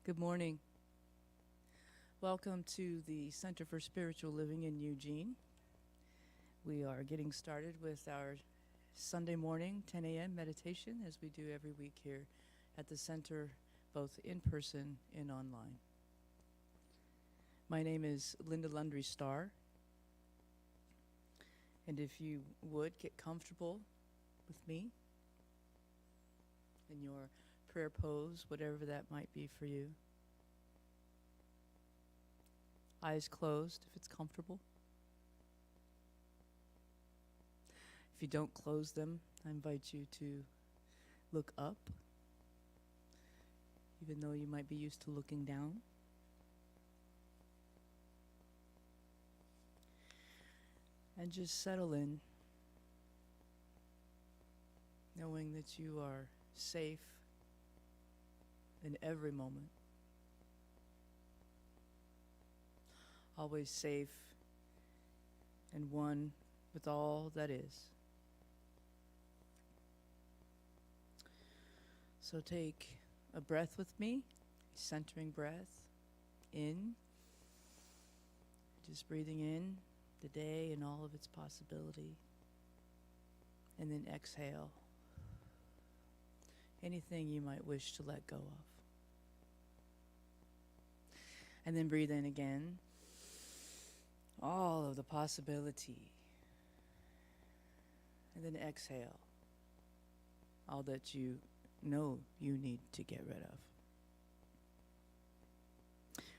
Good morning. Welcome to the Center for Spiritual Living in Eugene. We are getting started with our Sunday morning 10 a.m. meditation as we do every week here at the center, both in person and online. My name is Linda Lundry Starr, and if you would get comfortable with me in your prayer pose, whatever that might be for you. Eyes closed if it's comfortable. If you don't close them, I invite you to look up, even though you might be used to looking down. And just settle in, knowing that you are safe in every moment. Always safe and one with all that is. So take a breath with me, centering breath in, just breathing in the day and all of its possibility. And then exhale anything you might wish to let go of. And then breathe in again, all of the possibility. And then exhale all that you know you need to get rid of.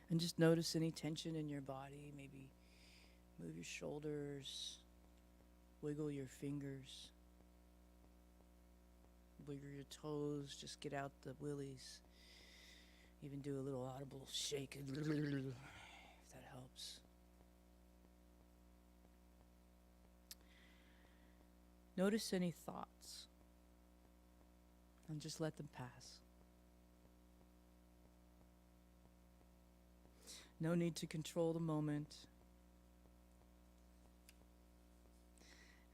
And just notice any tension in your body. Maybe move your shoulders, wiggle your fingers, wiggle your toes, just get out the willies. Even do a little audible shake, if that helps. Notice any thoughts and just let them pass. No need to control the moment.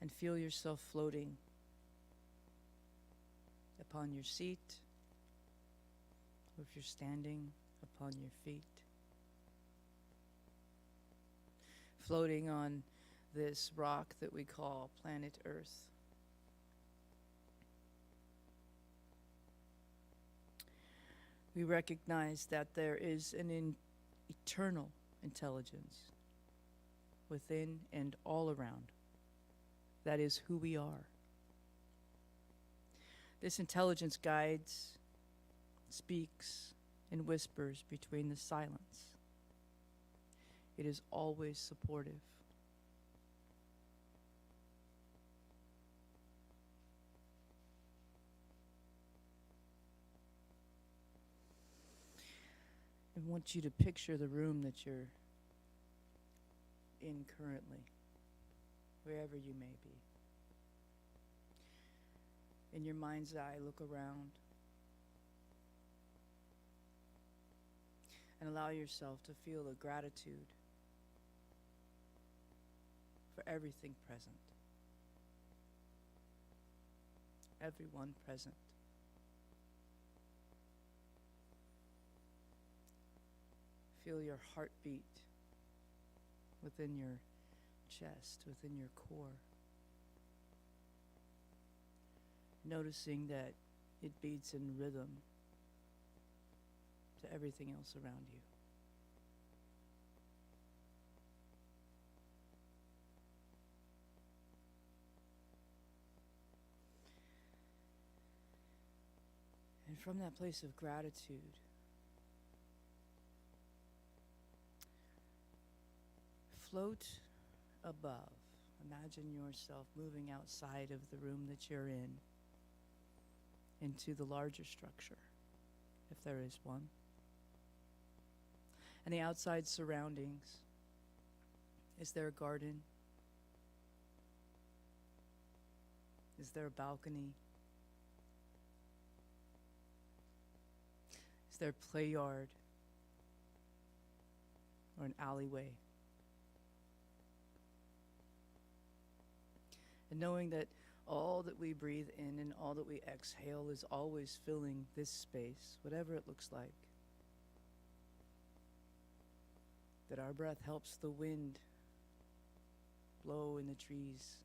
And feel yourself floating upon your seat, or if you're standing, upon your feet. Floating on this rock that we call planet Earth. We recognize that there is an eternal intelligence within and all around. That is who we are. This intelligence guides, speaks, and whispers between the silence. It is always supportive. I want you to picture the room that you're in currently, wherever you may be. In your mind's eye, look around and allow yourself to feel a gratitude for everything present, everyone present. Feel your heartbeat within your chest, within your core. Noticing that it beats in rhythm to everything else around you. And from that place of gratitude, float above. Imagine yourself moving outside of the room that you're in into the larger structure, if there is one. And the outside surroundings. Is there a garden? Is there a balcony? Is there a play yard or an alleyway? And knowing that all that we breathe in and all that we exhale is always filling this space, whatever it looks like. that our breath helps the wind blow in the trees.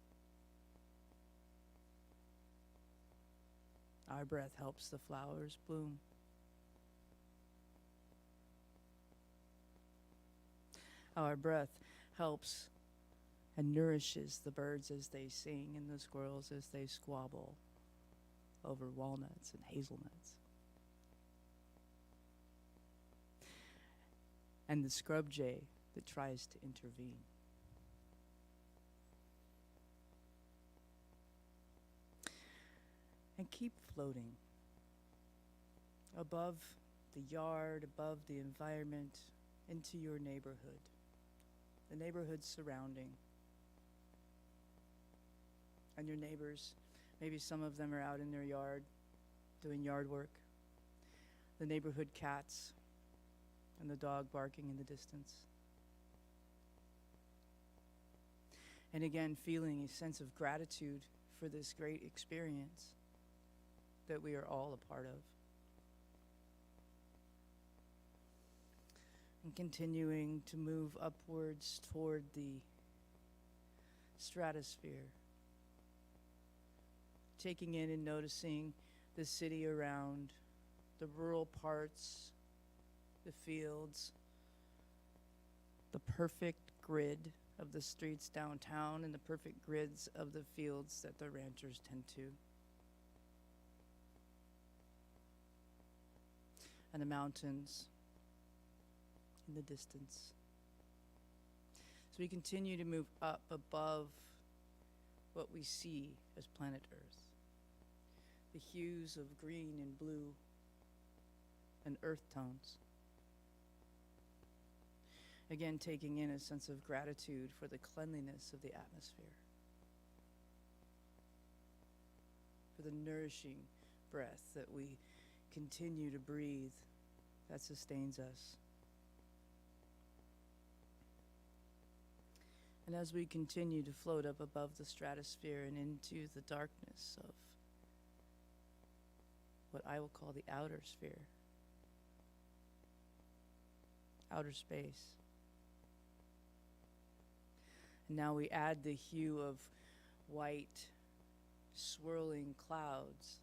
Our breath helps the flowers bloom. Our breath helps and nourishes the birds as they sing and the squirrels as they squabble over walnuts and hazelnuts. And the scrub jay that tries to intervene. And keep floating above the yard, above the environment, into your neighborhood, the neighborhood surrounding. And your neighbors, maybe some of them are out in their yard doing yard work. The neighborhood cats and the dog barking in the distance. And again, feeling a sense of gratitude for this great experience that we are all a part of. And continuing to move upwards toward the stratosphere. Taking in and noticing the city around, the rural parts, the fields, the perfect grid of the streets downtown and the perfect grids of the fields that the ranchers tend to. And the mountains in the distance. So we continue to move up above what we see as planet Earth. The hues of green and blue and earth tones. Again, taking in a sense of gratitude for the cleanliness of the atmosphere, for the nourishing breath that we continue to breathe that sustains us. And as we continue to float up above the stratosphere and into the darkness of what I will call the outer sphere, outer space. And now we add the hue of white swirling clouds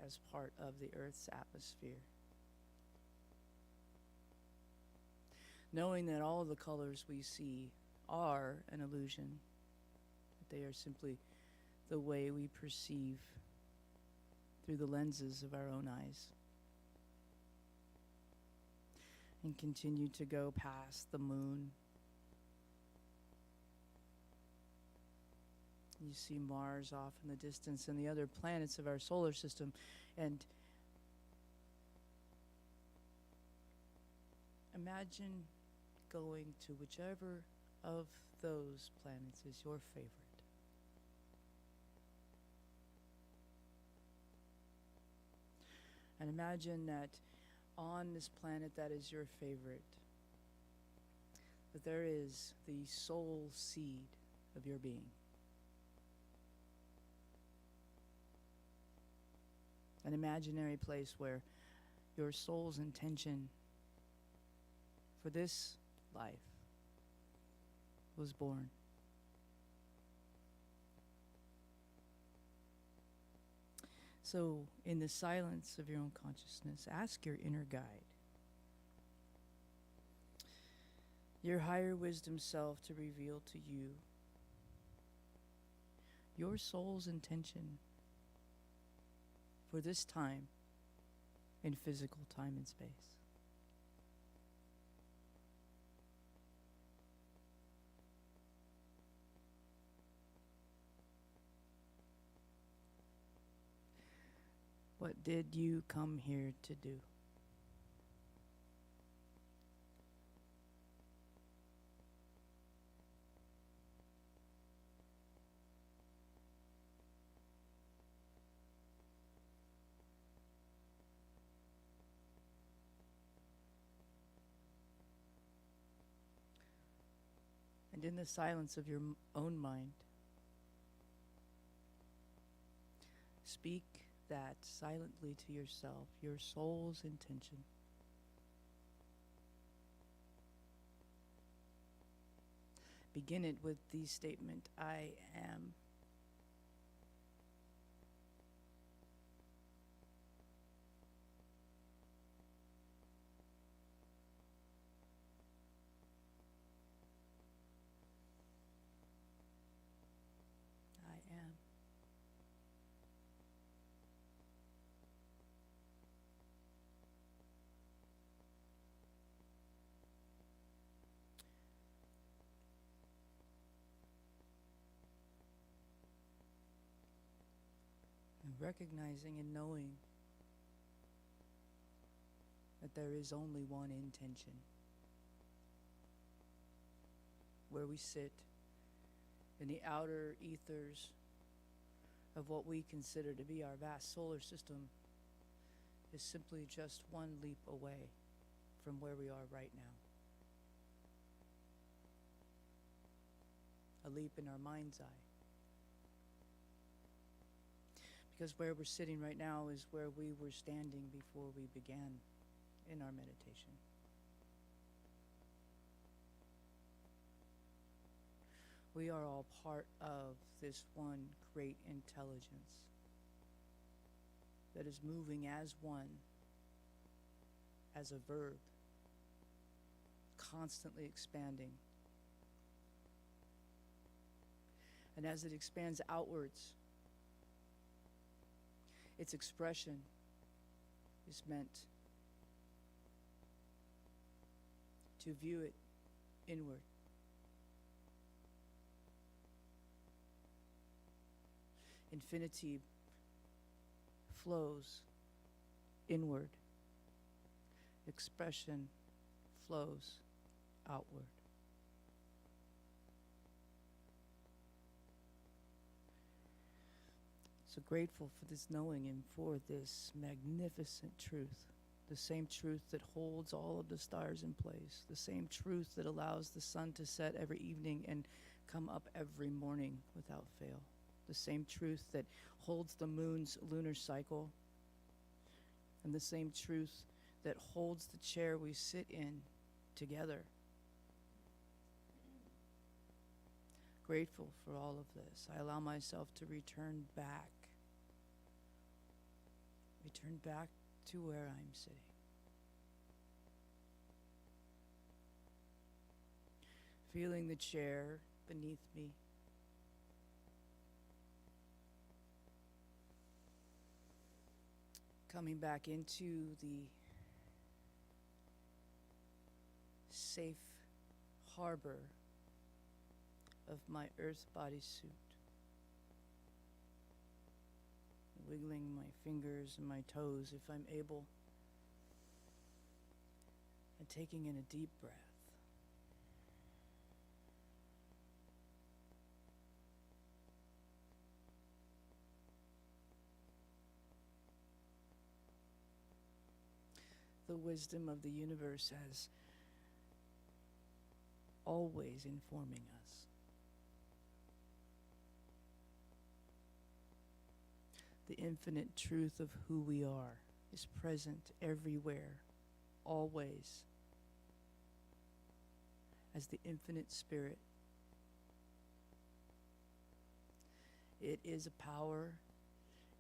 as part of the Earth's atmosphere. Knowing that all of the colors we see are an illusion, that they are simply the way we perceive through the lenses of our own eyes. And continue to go past the moon. You see Mars off in the distance and the other planets of our solar system. And imagine going to whichever of those planets is your favorite. And imagine that on this planet that is your favorite, that there is the soul seed of your being. An imaginary place where your soul's intention for this life was born. So, in the silence of your own consciousness, ask your inner guide, your higher wisdom self, to reveal to you your soul's intention for this time in physical time and space. What did you come here to do? And in the silence of your own mind, speak that silently to yourself, your soul's intention. begin it with the statement, I am. I am. And recognizing and knowing that there is only one intention. Where we sit in the outer ethers of what we consider to be our vast solar system is simply just one leap away from where we are right now. A leap in our mind's eye. Because where we're sitting right now is where we were standing before we began in our meditation. We are all part of this one great intelligence that is moving as one, as a verb, constantly expanding. And as it expands outwards, its expression is meant to view it inward. Infinity flows inward. Expression flows outward. So grateful for this knowing and for this magnificent truth. The same truth that holds all of the stars in place. The same truth that allows the sun to set every evening and come up every morning without fail. The same truth that holds the moon's lunar cycle. And the same truth that holds the chair we sit in together. Grateful for all of this. I allow myself to return back. Return back to where I'm sitting. Feeling the chair beneath me. Coming back into the safe harbor of my earth bodysuit. Wiggling my fingers and my toes if I'm able. And taking in a deep breath. The wisdom of the universe as always informing us. The infinite truth of who we are is present everywhere, always, as the infinite spirit. It is a power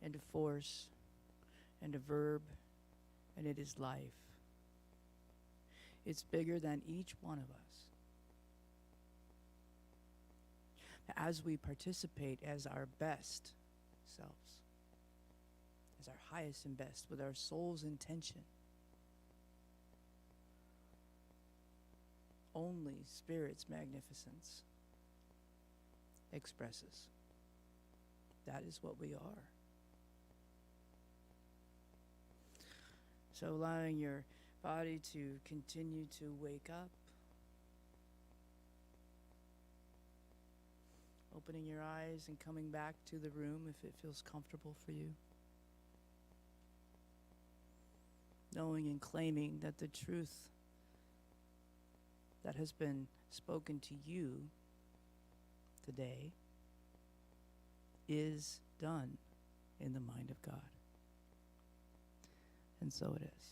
and a force and a verb, and it is life. It's bigger than each one of us. As we participate as our best selves, as our highest and best, with our soul's intention, only Spirit's magnificence expresses. That is what we are. So allowing your body to continue to wake up. Opening your eyes and coming back to the room if it feels comfortable for you. Knowing and claiming that the truth that has been spoken to you today is done in the mind of God. And so it is.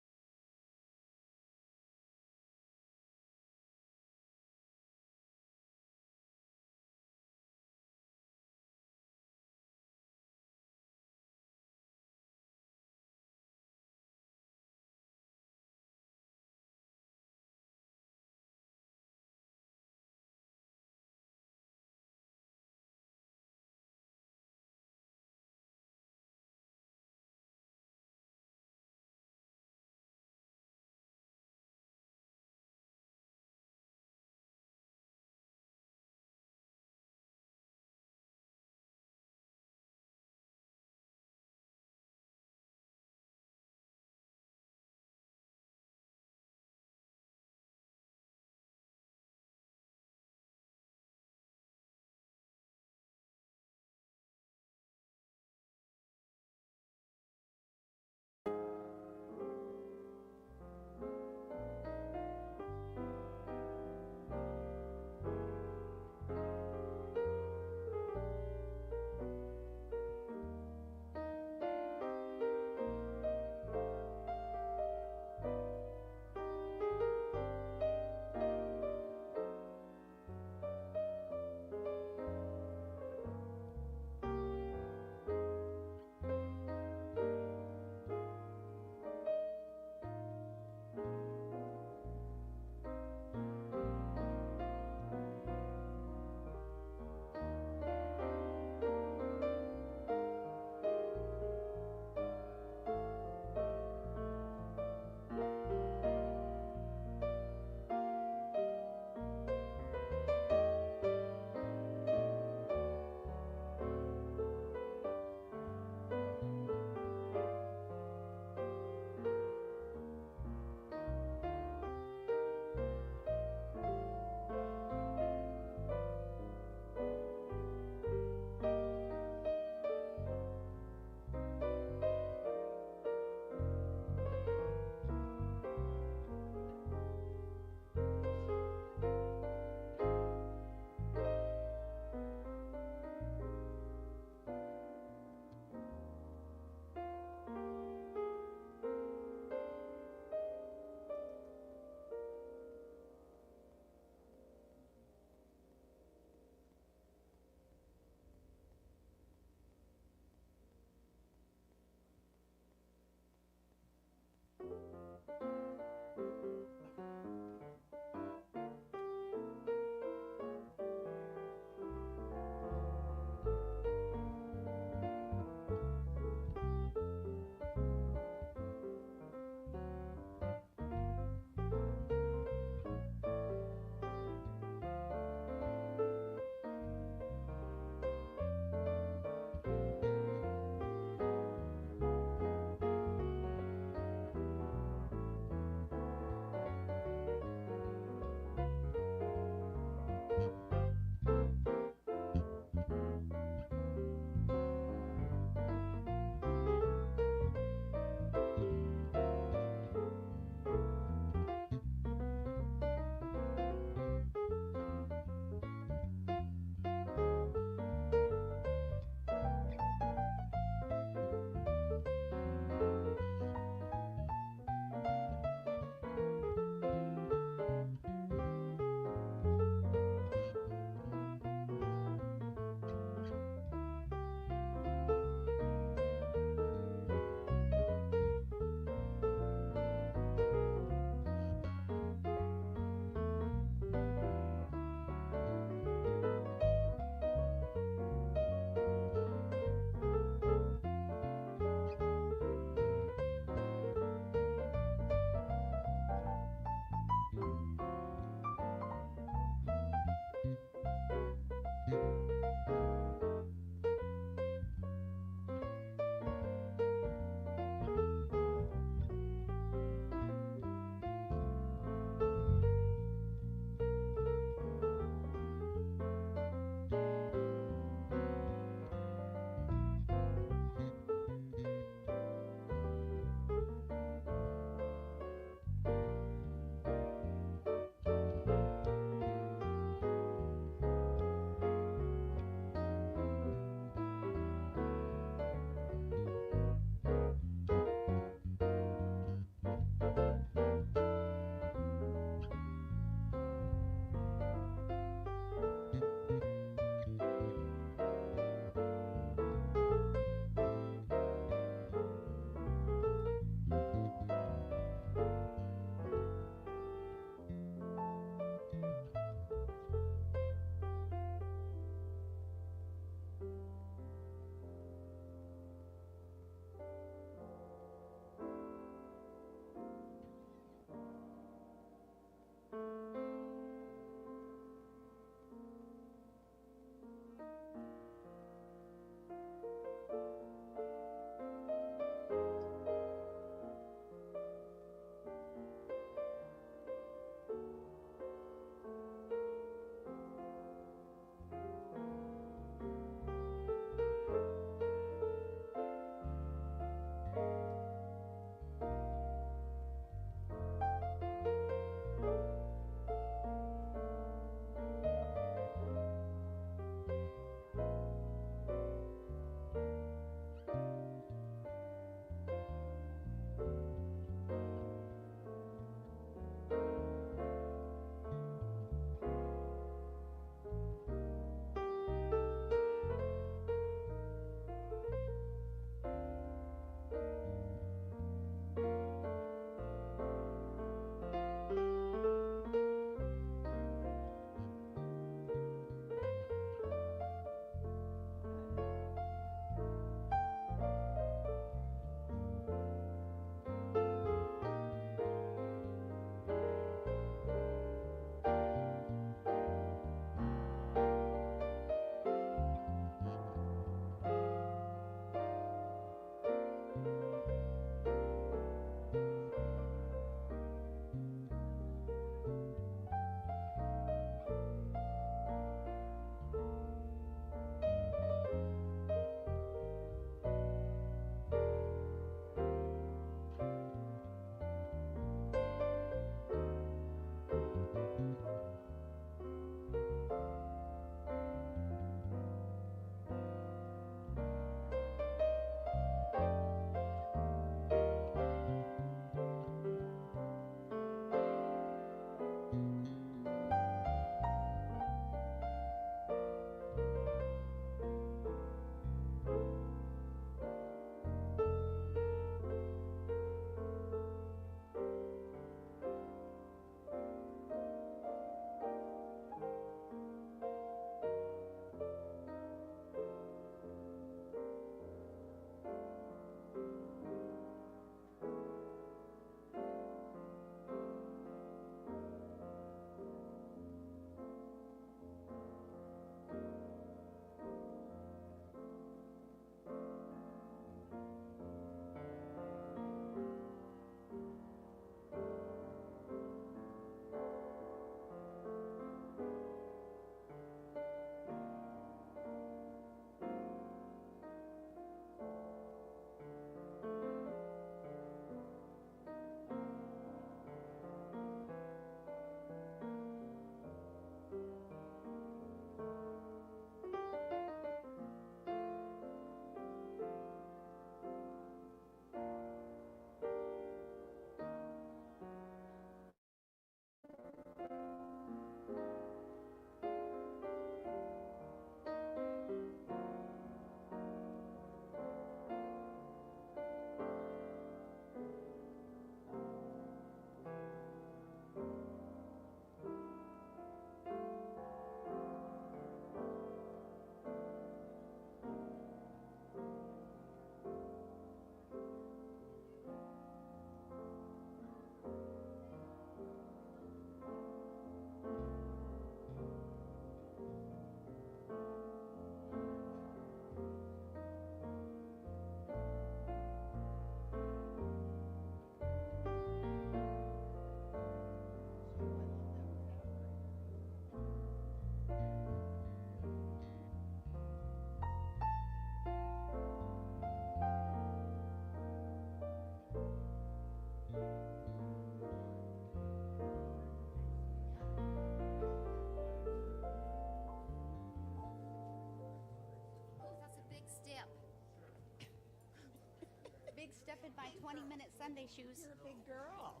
big step in my 20-minute Sunday shoes. You're a big girl.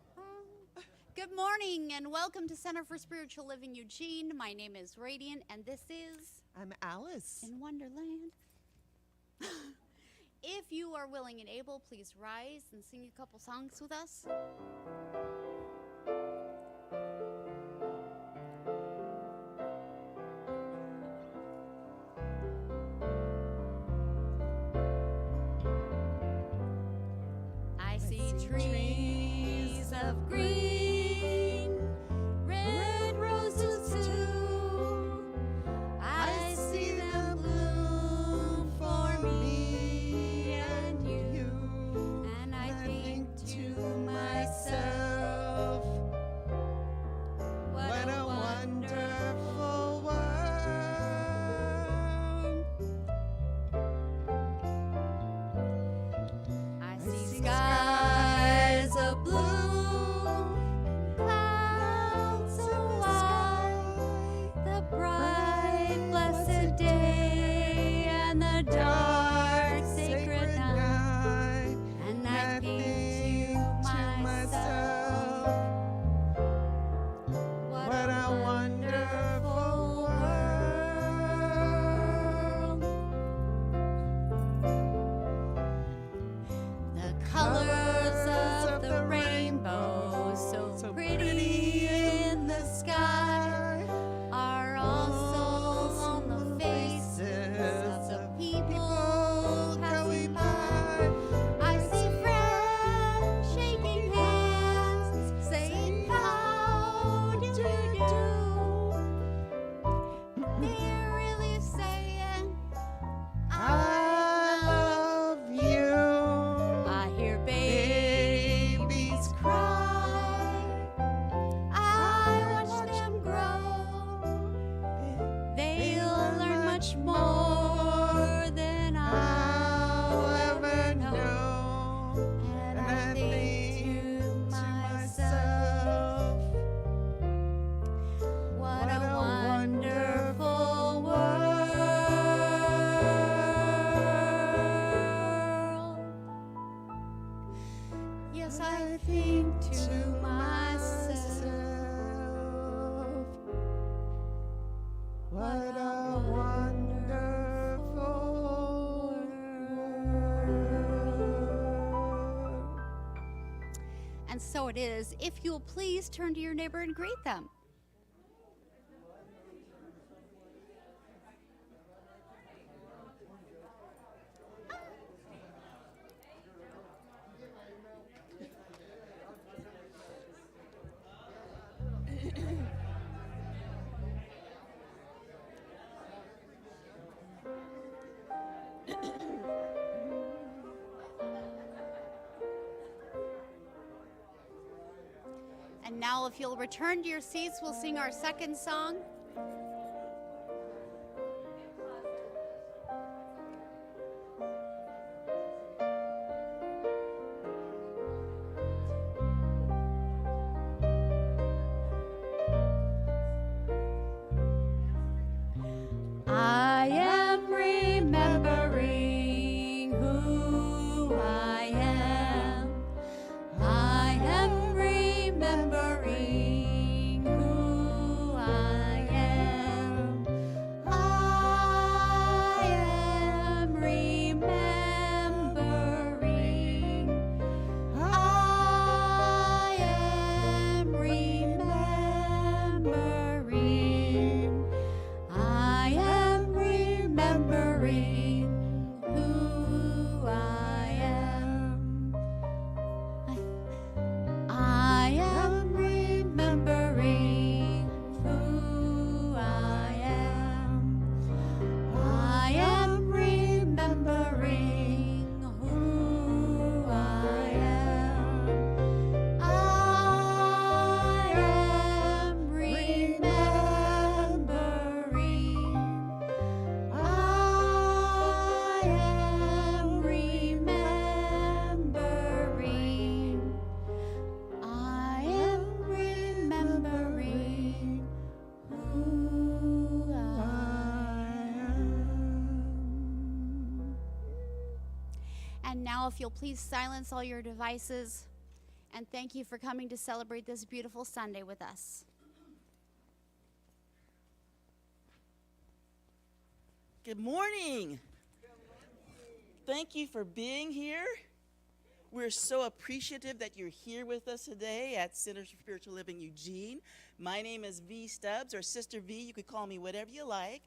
Good morning and welcome to Center for Spiritual Living Eugene. My name is Radiant and this is I'm Alice. In Wonderland. If you are willing and able, please rise and sing a couple songs with us. I see trees of green, red roses too. I see them bloom for me and you. And I think to myself, what a wonderful world. I see skies of blue, clouds of white, the bright blessed day and the dark sacred night. And I think to myself, what a wonderful world. The colors of the rainbow, so pretty in the sky, are also on the faces of the people passing by. I see friends shaking hands, saying how do you do. They're really saying I love you. I hear babies cry. I watch them grow. They'll learn much more than I'll ever know. And I think to myself, what a wonderful world. Yes, I think to myself, What a wonderful world. And so it is. If you'll please turn to your neighbor and greet them. And now, if you'll return to your seats, we'll sing our second song. I am remembering who I am. I am remembering who I am. now, if you'll please silence all your devices, and thank you for coming to celebrate this beautiful Sunday with us. Good morning. Thank you for being here. We're so appreciative that you're here with us today at Center for Spiritual Living Eugene. My name is V. Stubbs, or Sister V. You could call me whatever you like.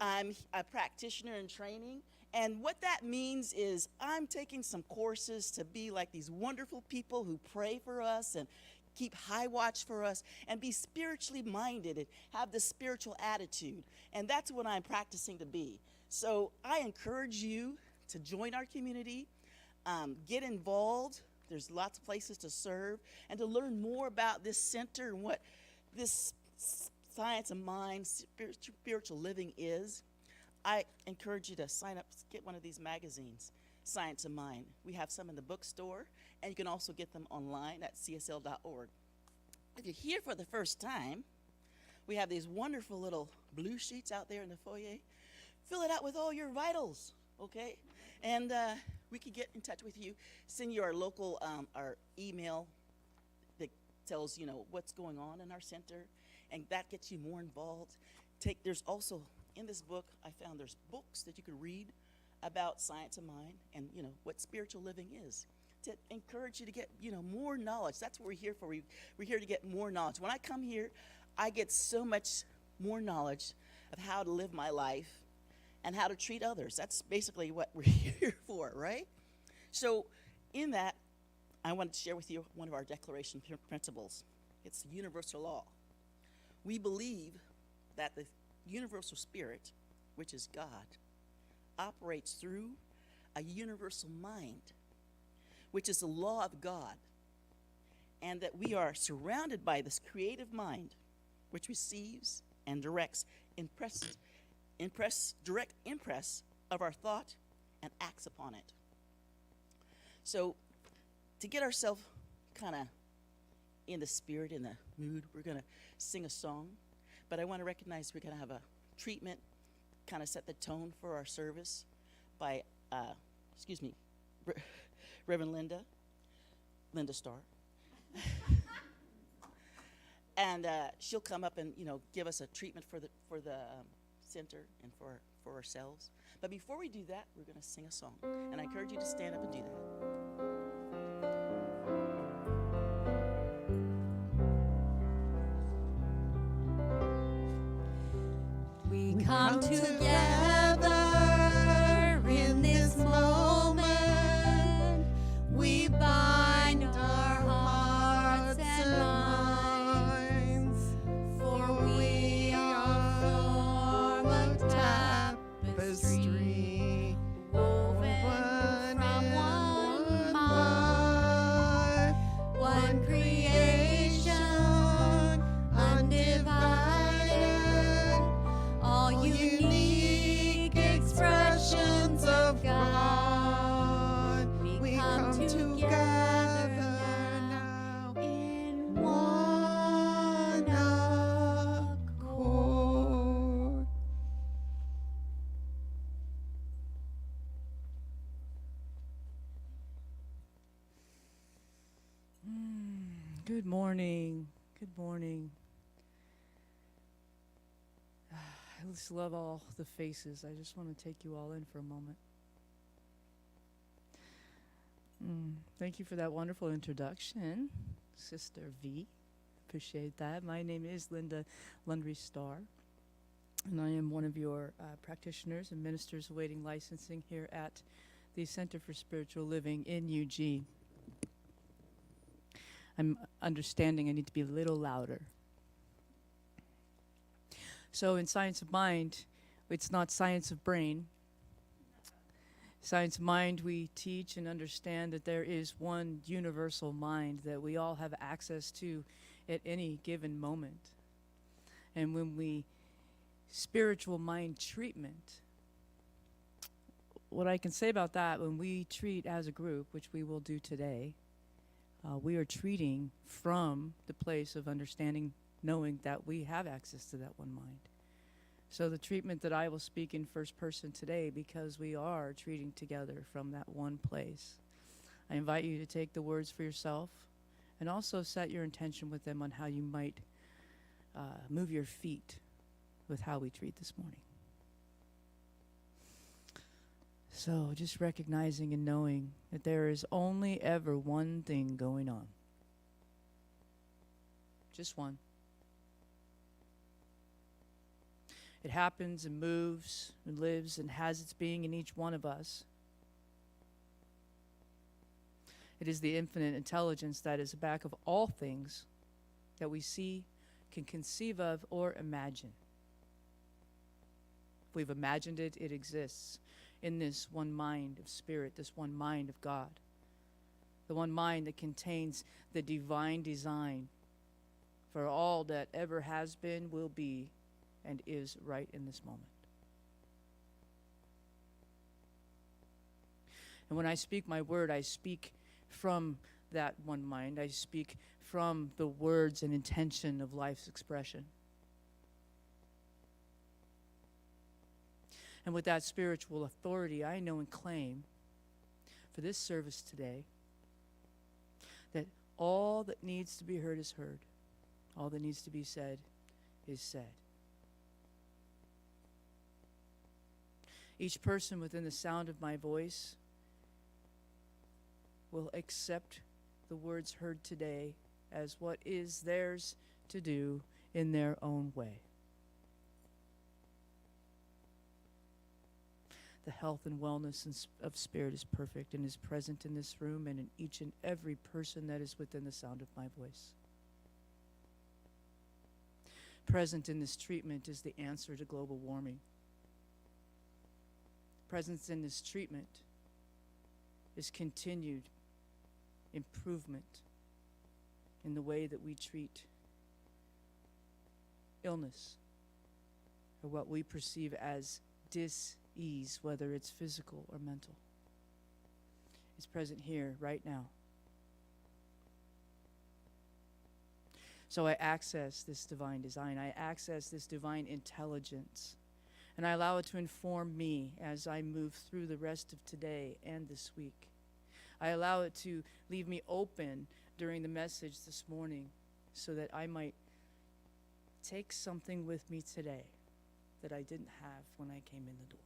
I'm a practitioner in training. And what that means is I'm taking some courses to be like these wonderful people who pray for us and keep high watch for us and be spiritually minded and have this spiritual attitude. And that's what I'm practicing to be. So I encourage you to join our community, get involved. There's lots of places to serve and to learn more about this center and what this science of mind, spiritual living is. I encourage you to sign up, get one of these magazines, Science of Mind. We have some in the bookstore, and you can also get them online at csl.org. If you're here for the first time, we have these wonderful little blue sheets out there in the foyer. Fill it out with all your vitals, okay? And we can get in touch with you. Send you our local, our email that tells, what's going on in our center, and that gets you more involved. There's also, in this book, I found there's books that you could read about science of mind and, what spiritual living is, to encourage you to get, more knowledge. That's what we're here for. We're here to get more knowledge. When I come here, I get so much more knowledge of how to live my life and how to treat others. That's basically what we're here for, right? So in that, I wanted to share with you one of our declaration principles. It's the universal law. We believe that the universal spirit, which is God, operates through a universal mind, which is the law of God, and that we are surrounded by this creative mind, which receives and directs direct impress of our thought and acts upon it. So to get ourselves kind of in the spirit, in the mood, we're going to sing a song, but I want to recognize we're going to have a treatment, kind of set the tone for our service by, Reverend Linda Starr. And she'll come up and, give us a treatment for the center and for ourselves. But before we do that, we're going to sing a song. And I encourage you to stand up and do that. We come together in this moment. We bind our hearts and minds, for we are form of tapestry, woven from one mind, one creation, undivided, all unique expressions of God. We come together now in one accord. Good morning. Good morning. I just love all the faces. I just want to take you all in for a moment. Thank you for that wonderful introduction, Sister V. Appreciate that. My name is Linda Starr, and I am one of your practitioners and ministers awaiting licensing here at the Center for Spiritual Living in Eugene. I'm understanding I need to be a little louder. So in Science of Mind, it's not science of brain. Science of Mind, we teach and understand that there is one universal mind that we all have access to at any given moment. And when we spiritual mind treatment, what I can say about that, when we treat as a group, which we will do today, we are treating from the place of understanding, knowing that we have access to that one mind. So the treatment that I will speak in first person today, because we are treating together from that one place. I invite you to take the words for yourself and also set your intention with them on how you might move your feet with how we treat this morning. So just recognizing and knowing that there is only ever one thing going on. Just one. It happens and moves and lives and has its being in each one of us. It is the infinite intelligence that is back of all things that we see, can conceive of, or imagine. If we've imagined it, it exists in this one mind of spirit, this one mind of God. The one mind that contains the divine design for all that ever has been, will be, and is right in this moment. And when I speak my word, I speak from that one mind. I speak from the words and intention of life's expression. And with that spiritual authority, I know and claim for this service today that all that needs to be heard is heard. All that needs to be said is said. Each person within the sound of my voice will accept the words heard today as what is theirs to do in their own way. The health and wellness of spirit is perfect and is present in this room and in each and every person that is within the sound of my voice. Present in this treatment is the answer to global warming. Presence in this treatment is continued improvement in the way that we treat illness or what we perceive as dis-ease, whether it's physical or mental. It's present here right now. So I access this divine design. I access this divine intelligence. And I allow it to inform me as I move through the rest of today and this week. I allow it to leave me open during the message this morning so that I might take something with me today that I didn't have when I came in the door.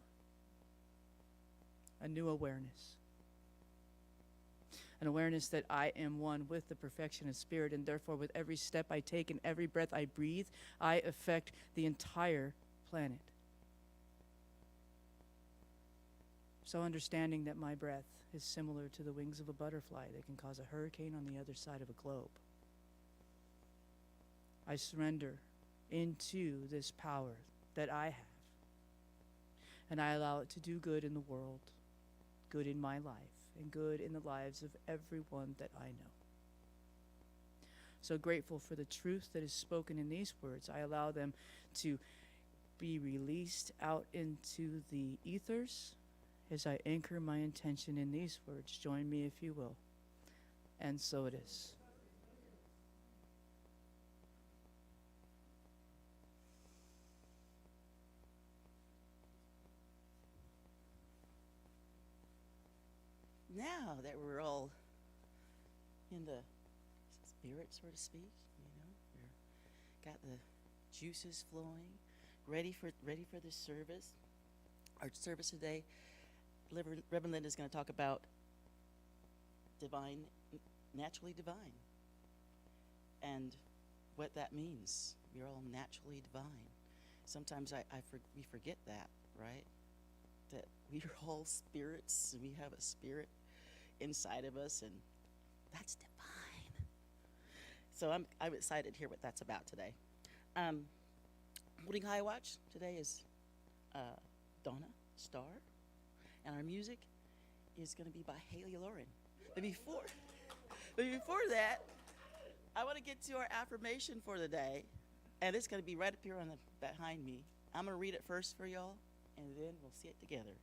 A new awareness. An awareness that I am one with the perfection of spirit, and therefore with every step I take and every breath I breathe, I affect the entire planet. So understanding that my breath is similar to the wings of a butterfly that can cause a hurricane on the other side of a globe. I surrender into this power that I have. And I allow it to do good in the world, good in my life, and good in the lives of everyone that I know. So grateful for the truth that is spoken in these words. I allow them to be released out into the ethers as I anchor my intention in these words. Join me if you will. And so it is. Now that we're all in the spirit, so to speak, we're got the juices flowing, ready for this service. Our service today, Reverend Linda is going to talk about divine, naturally divine, and what that means. We're all naturally divine. Sometimes we forget that, right? That we are all spirits, and we have a spirit inside of us, and that's divine. So I'm excited to hear what that's about today. Holding High Watch today is Donna Starr, and our music is going to be by Haley Lauren. But before that, I want to get to our affirmation for the day, and it's going to be right up here on the behind me. I'm going to read it first for y'all, and then we'll see it together.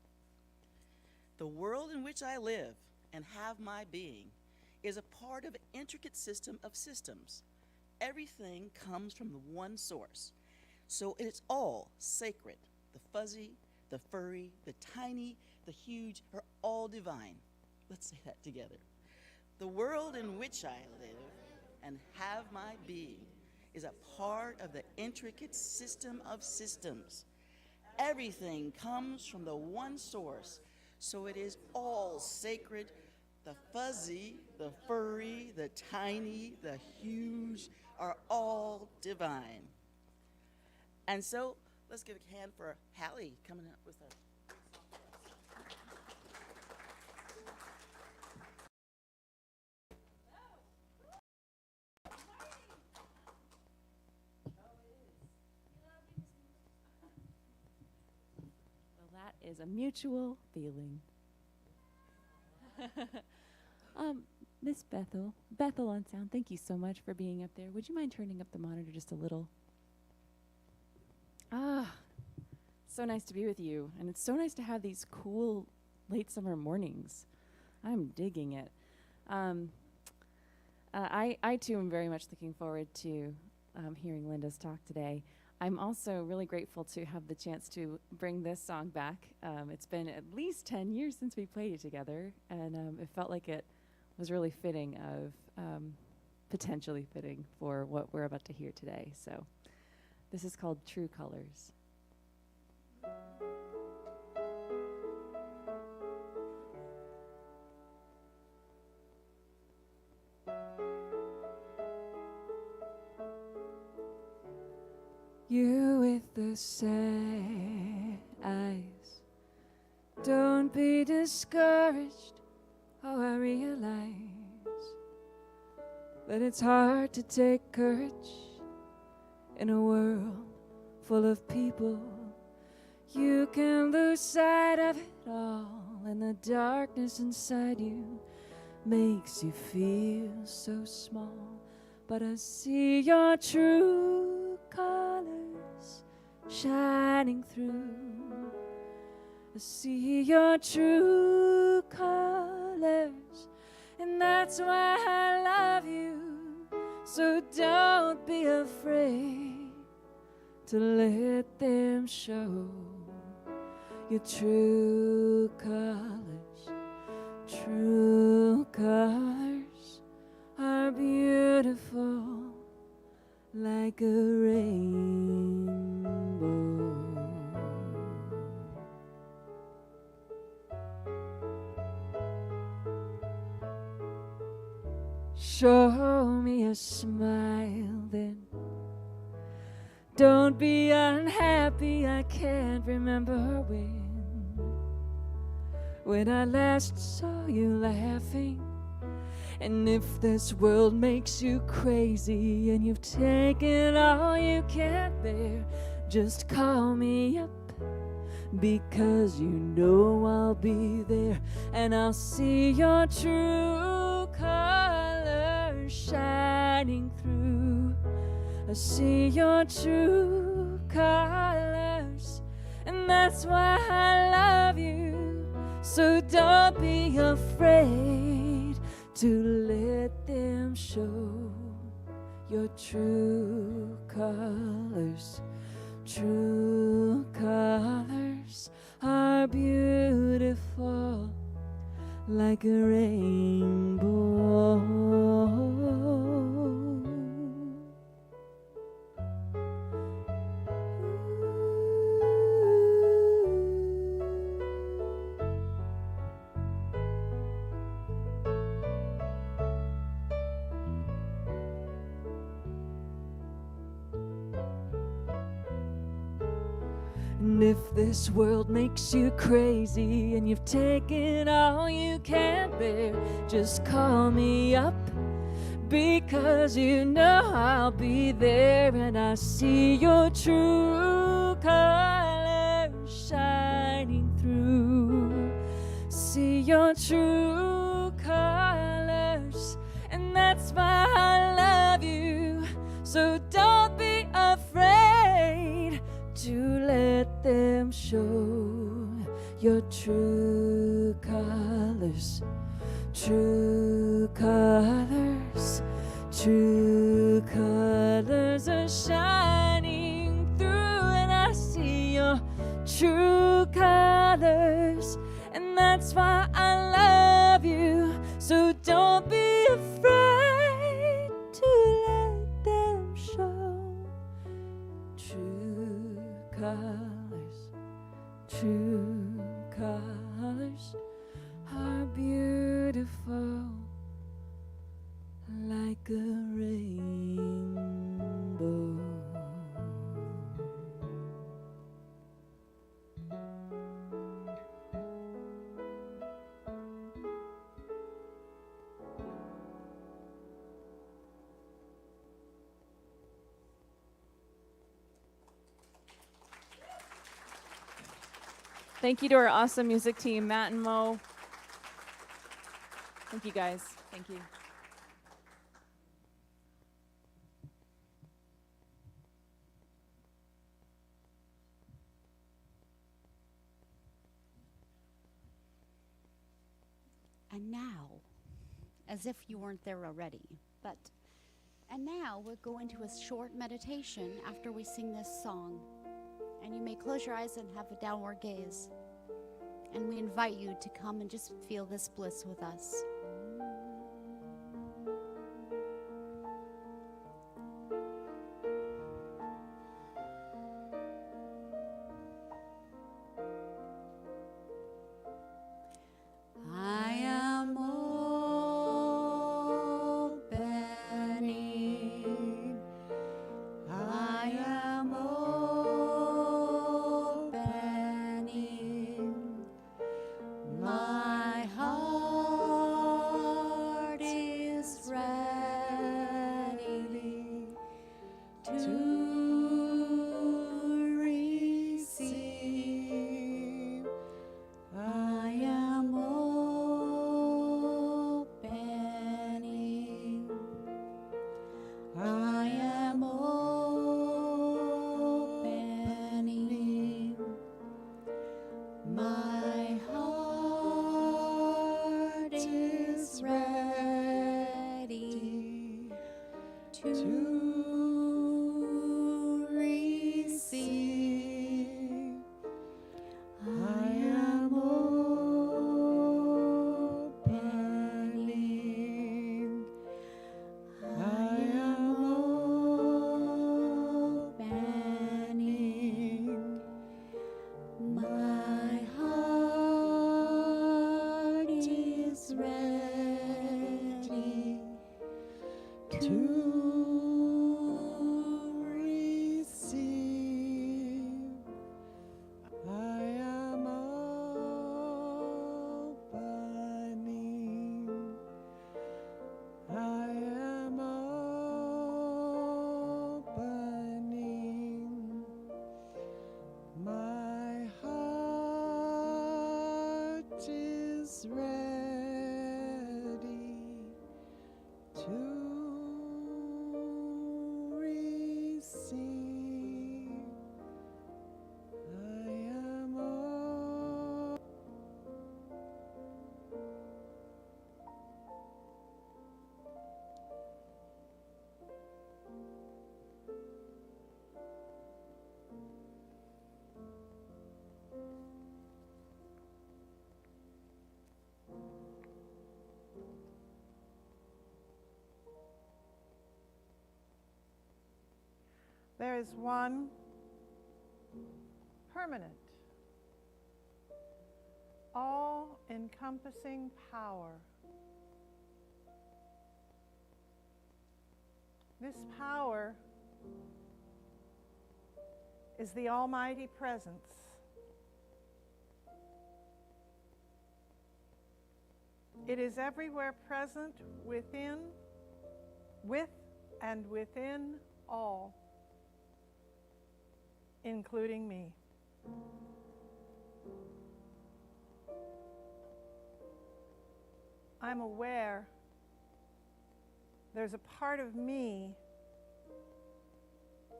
The world in which I live and have my being is a part of an intricate system of systems. Everything comes from the one source. So it's all sacred. The fuzzy, the furry, the tiny, the huge are all divine. Let's say that together. The world in which I live and have my being is a part of the intricate system of systems. Everything comes from the one source, so it is all sacred. The fuzzy, the furry, the tiny, the huge are all divine. And so let's give a hand for Hallie coming up with a Well, that is a mutual feeling. Miss Bethel on sound, thank you so much for being up there. Would you mind turning up the monitor just a little? So nice to be with you, and it's so nice to have these cool late summer mornings. I'm digging it. I too am very much looking forward to hearing Linda's talk today. I'm also really grateful to have the chance to bring this song back. It's been at least 10 years since we played it together, and it felt like it was really fitting potentially fitting for what we're about to hear today. So this is called True Colors. You with the sad eyes, don't be discouraged. Oh, I realize that it's hard to take courage in a world full of people. You can lose sight of it all, and the darkness inside you makes you feel so small. But I see your true colors shining through. I see your true colors, and that's why I love you. So don't be afraid to let them show your true colors. True colors are beautiful like a rainbow. Show me a smile then. Don't be unhappy, I can't remember when I last saw you laughing. And if this world makes you crazy and you've taken all you can bear, just call me up, because you know I'll be there. And I'll see your true colors shining through. I see your true colors, and that's why I love you. So don't be afraid to let them show your true colors. True colors are beautiful like a rainbow. And if this world makes you crazy and you've taken all you can bear, just call me up, because you know I'll be there. And I see your true colors shining through. See your true colors, and that's why I love you. So don't be afraid to let them show your true colors. True colors, true colors are shining through. And I see your true colors, and that's why I love you. So don't be colors, true colors are beautiful like a rainbow. Thank you to our awesome music team, Matt and Mo. Thank you, guys. Thank you. And now, as if you weren't there already, and now we'll go into a short meditation after we sing this song. And you may close your eyes and have a downward gaze. And we invite you to come and just feel this bliss with us. I am opening. I am opening. My heart is ready to receive. I am opening. I am opening. My heart is ready to receive. I am opening. I am opening. My heart is ready to receive. I am opening. I am opening. My heart is ready to receive. I am There is one permanent, all-encompassing power. This power is the Almighty Presence. It is everywhere present with and within all, including me. I'm aware there's a part of me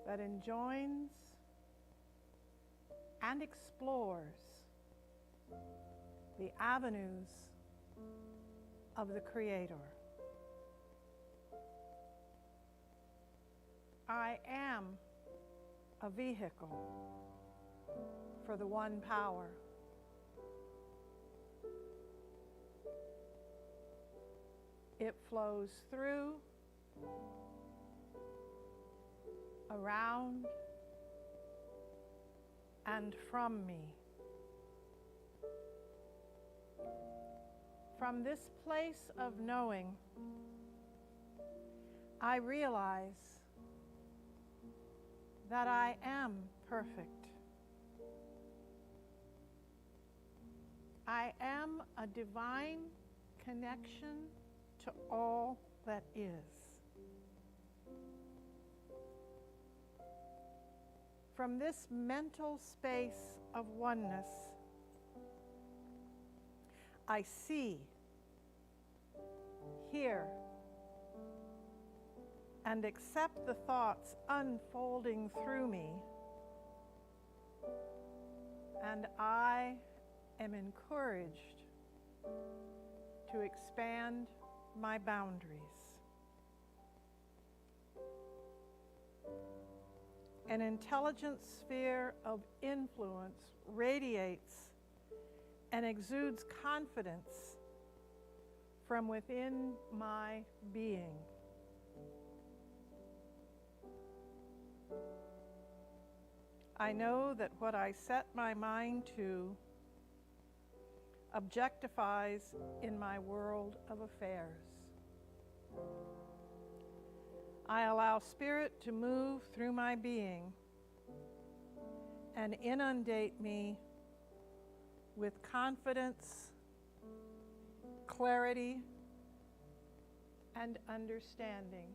that enjoins and explores the avenues of the Creator. I am a vehicle for the one power. It flows through, around, and from me. From this place of knowing, I realize that I am perfect. I am a divine connection to all that is. From this mental space of oneness, I see, hear, and accept the thoughts unfolding through me, and I am encouraged to expand my boundaries. An intelligent sphere of influence radiates and exudes confidence from within my being. I know that what I set my mind to objectifies in my world of affairs. I allow spirit to move through my being and inundate me with confidence, clarity, and understanding.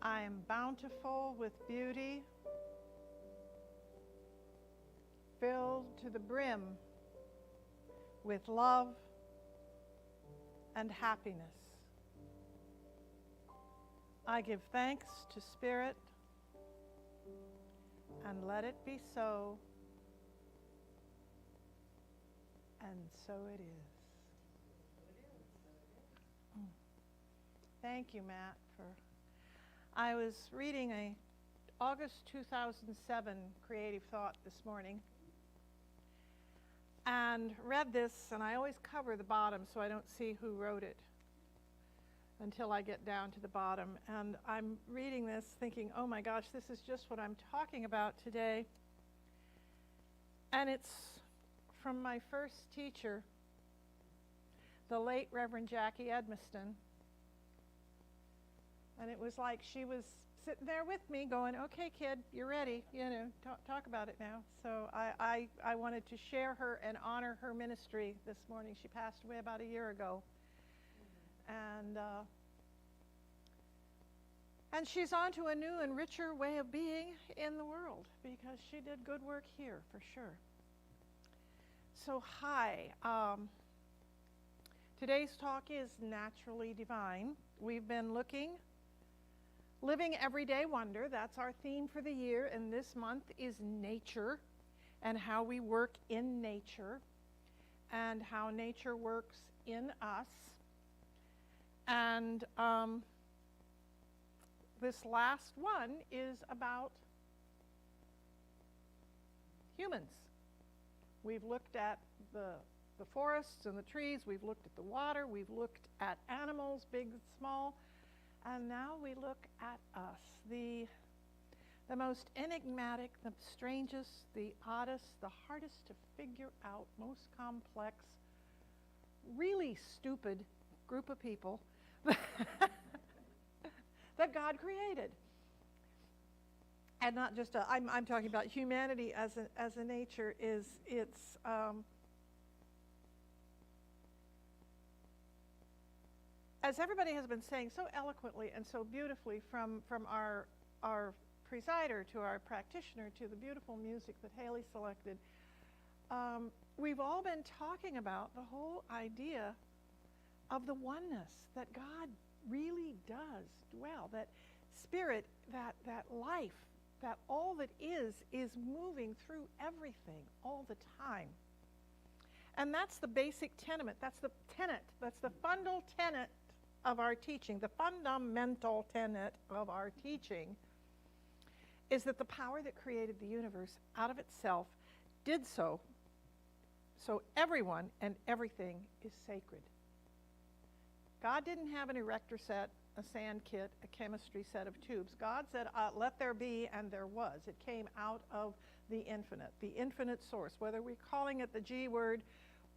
I am bountiful with beauty, filled to the brim with love and happiness. I give thanks to Spirit, and let it be so, and so it is. Thank you, Matt, for... I was reading a August 2007 Creative Thought this morning and read this, and I always cover the bottom so I don't see who wrote it until I get down to the bottom. And I'm reading this thinking, oh my gosh, this is just what I'm talking about today. And it's from my first teacher, the late Reverend Jackie Edmiston. And it was like she was sitting there with me going, okay, kid, you're ready, talk about it now. So I wanted to share her and honor her ministry this morning. She passed away about a year ago. And she's on to a new and richer way of being in the world because she did good work here for sure. So hi, today's talk is Naturally Divine. We've been Living Everyday Wonder, that's our theme for the year, and this month is nature and how we work in nature and how nature works in us. And this last one is about humans. We've looked at the forests and the trees, we've looked at the water, we've looked at animals, big and small, and now we look at us, the most enigmatic, the strangest, the oddest, the hardest to figure out, most complex, really stupid group of people that God created. And not just, I'm talking about humanity as a nature as everybody has been saying so eloquently and so beautifully from our presider to our practitioner to the beautiful music that Haley selected, we've all been talking about the whole idea of the oneness, that God really does dwell, that spirit, that life, that all that is moving through everything all the time. And that's the basic tenet, that's the fundamental tenet of our teaching. The fundamental tenet of our teaching is that the power that created the universe out of itself did so everyone and everything is sacred. God didn't have an erector set, a sand kit, a chemistry set of tubes. God said, let there be, and there was. It came out of the infinite source, whether we're calling it the G word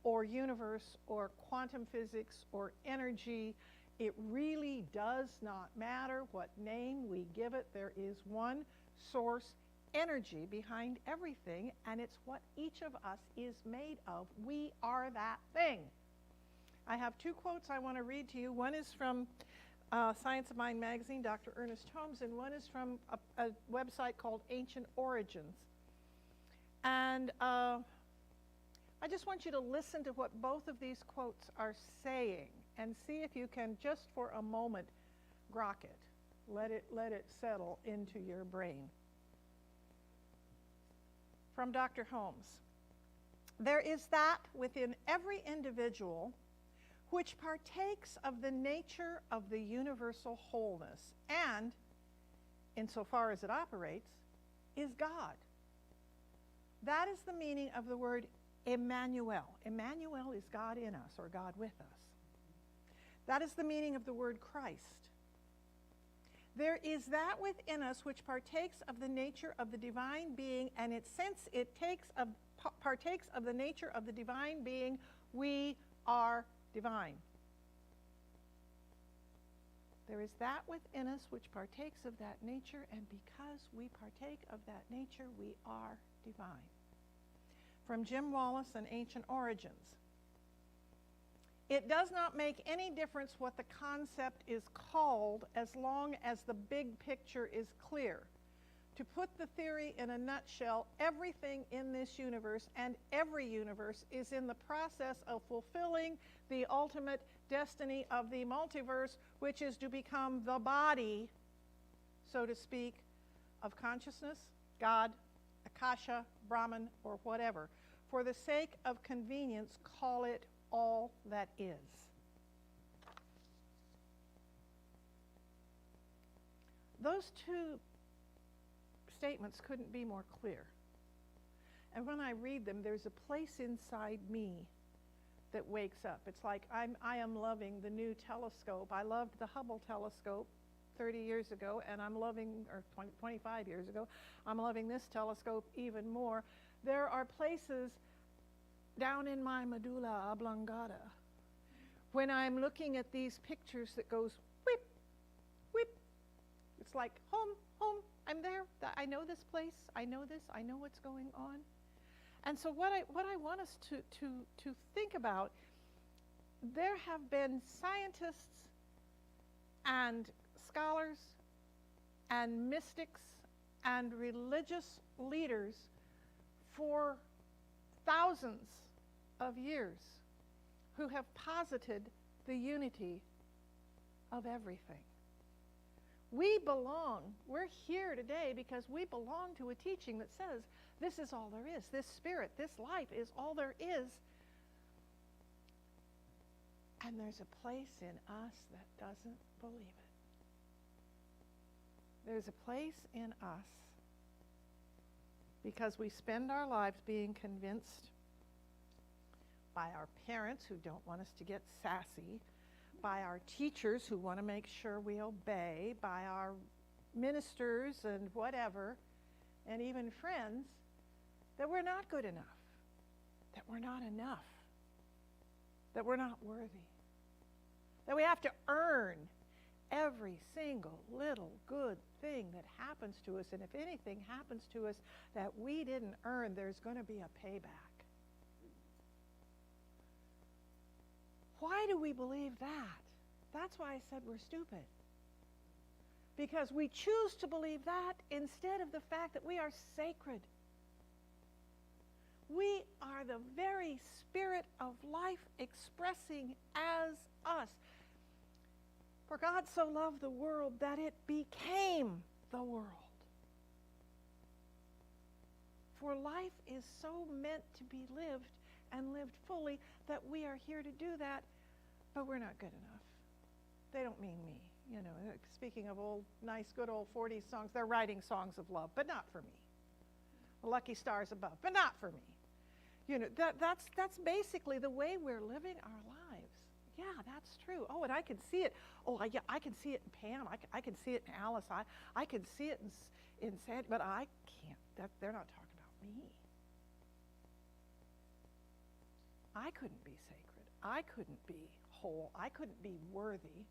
or universe or quantum physics or energy. It really does not matter what name we give it. There is one source energy behind everything, and it's what each of us is made of. We are that thing. I have two quotes I want to read to you. One is from Science of Mind magazine, Dr. Ernest Holmes, and one is from a website called Ancient Origins. And I just want you to listen to what both of these quotes are saying and see if you can, just for a moment, grok it. Let it settle into your brain. From Dr. Holmes. There is that within every individual which partakes of the nature of the universal wholeness and, insofar as it operates, is God. That is the meaning of the word Emmanuel. Emmanuel is God in us, or God with us. That is the meaning of the word Christ. There is that within us which partakes of the nature of the divine being, and since it partakes of the nature of the divine being, we are divine. There is that within us which partakes of that nature, and because we partake of that nature, we are divine. From Jim Wallace and Ancient Origins. It does not make any difference what the concept is called as long as the big picture is clear. To put the theory in a nutshell, everything in this universe and every universe is in the process of fulfilling the ultimate destiny of the multiverse, which is to become the body, so to speak, of consciousness, God, Akasha, Brahman, or whatever. For the sake of convenience, call it all that is. Those two statements couldn't be more clear. And when I read them, there's a place inside me that wakes up. It's like I am loving the new telescope. I loved the Hubble telescope 30 years ago, and I'm loving, or 25 years ago, I'm loving this telescope even more. There are places down in my medulla oblongata when I'm looking at these pictures that goes whip, whip. It's like home, home, I'm there. I know this place. I know this. I know what's going on. And so what I want us to think about, there have been scientists and scholars and mystics and religious leaders for thousands of years who have posited the unity of everything. We're here today because we belong to a teaching that says this is all there is. This spirit, this life is all there is. And there's a place in us that doesn't believe it. There's a place in us because we spend our lives being convinced by our parents who don't want us to get sassy, by our teachers who want to make sure we obey, by our ministers and whatever, and even friends, that we're not good enough, that we're not enough, that we're not worthy, that we have to earn every single little good thing that happens to us, and if anything happens to us that we didn't earn, there's going to be a payback. Why do we believe that? That's why I said we're stupid. Because we choose to believe that instead of the fact that we are sacred. We are the very spirit of life expressing as us. For God so loved the world that it became the world. For life is so meant to be lived and lived fully that we are here to do that, but we're not good enough. They don't mean me. You know, speaking of old, nice, good old 40s songs, they're writing songs of love, but not for me. The lucky stars above, but not for me. You know, that's basically the way we're living our lives. Yeah, that's true. Oh, and I can see it. Oh, yeah, I can see it in Pam. I can see it in Alice. I can see it in Sandy, but I can't. They're not talking about me. I couldn't be sacred. I couldn't be whole. I couldn't be worthy.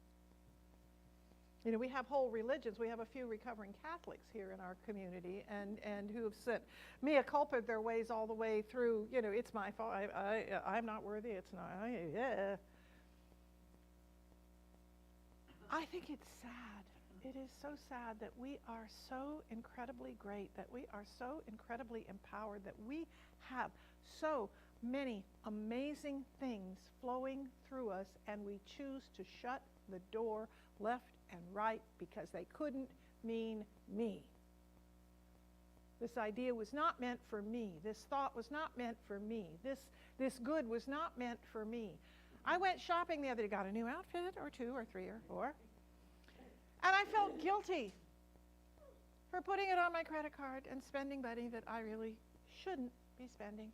You know, we have whole religions. We have a few recovering Catholics here in our community, and who have sent mea culpa their ways all the way through. You know, it's my fault. I'm not worthy. It's not. Yeah. I think it's sad. It is so sad that we are so incredibly great, that we are so incredibly empowered, that we have so many amazing things flowing through us, and we choose to shut the door left and right because they couldn't mean me. This idea was not meant for me. This thought was not meant for me. This good was not meant for me. I went shopping the other day, got a new outfit or two or three or four, and I felt guilty for putting it on my credit card and spending money that I really shouldn't be spending.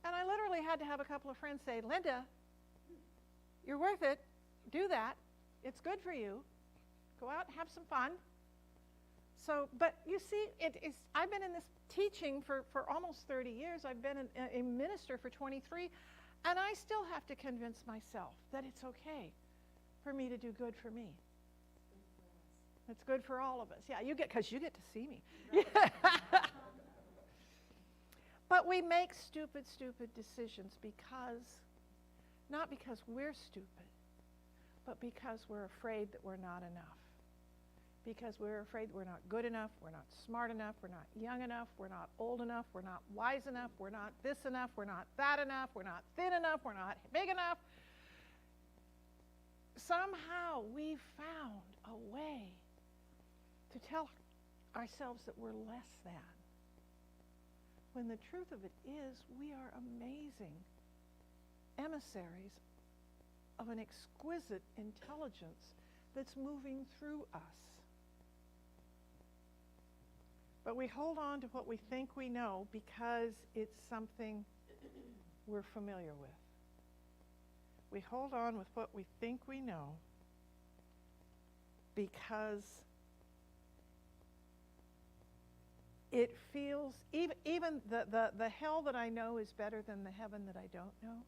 And I literally had to have a couple of friends say, Linda, you're worth it. Do that. It's good for you. Go out and have some fun. So, but you see, I've been in this teaching for almost 30 years. I've been a minister for 23, and I still have to convince myself that it's okay for me to do good for me. It's good for all of us. Yeah, because you get to see me. But we make stupid decisions not because we're stupid, but because we're afraid that we're not enough. Because we're afraid we're not good enough, we're not smart enough, we're not young enough, we're not old enough, we're not wise enough, we're not this enough, we're not that enough, we're not thin enough, we're not big enough. Somehow we've found a way to tell ourselves that we're less than. When the truth of it is, we are amazing emissaries of an exquisite intelligence that's moving through us. But we hold on to what we think we know because it's something we're familiar with. We hold on with what we think we know because it feels, even the hell that I know is better than the heaven that I don't know.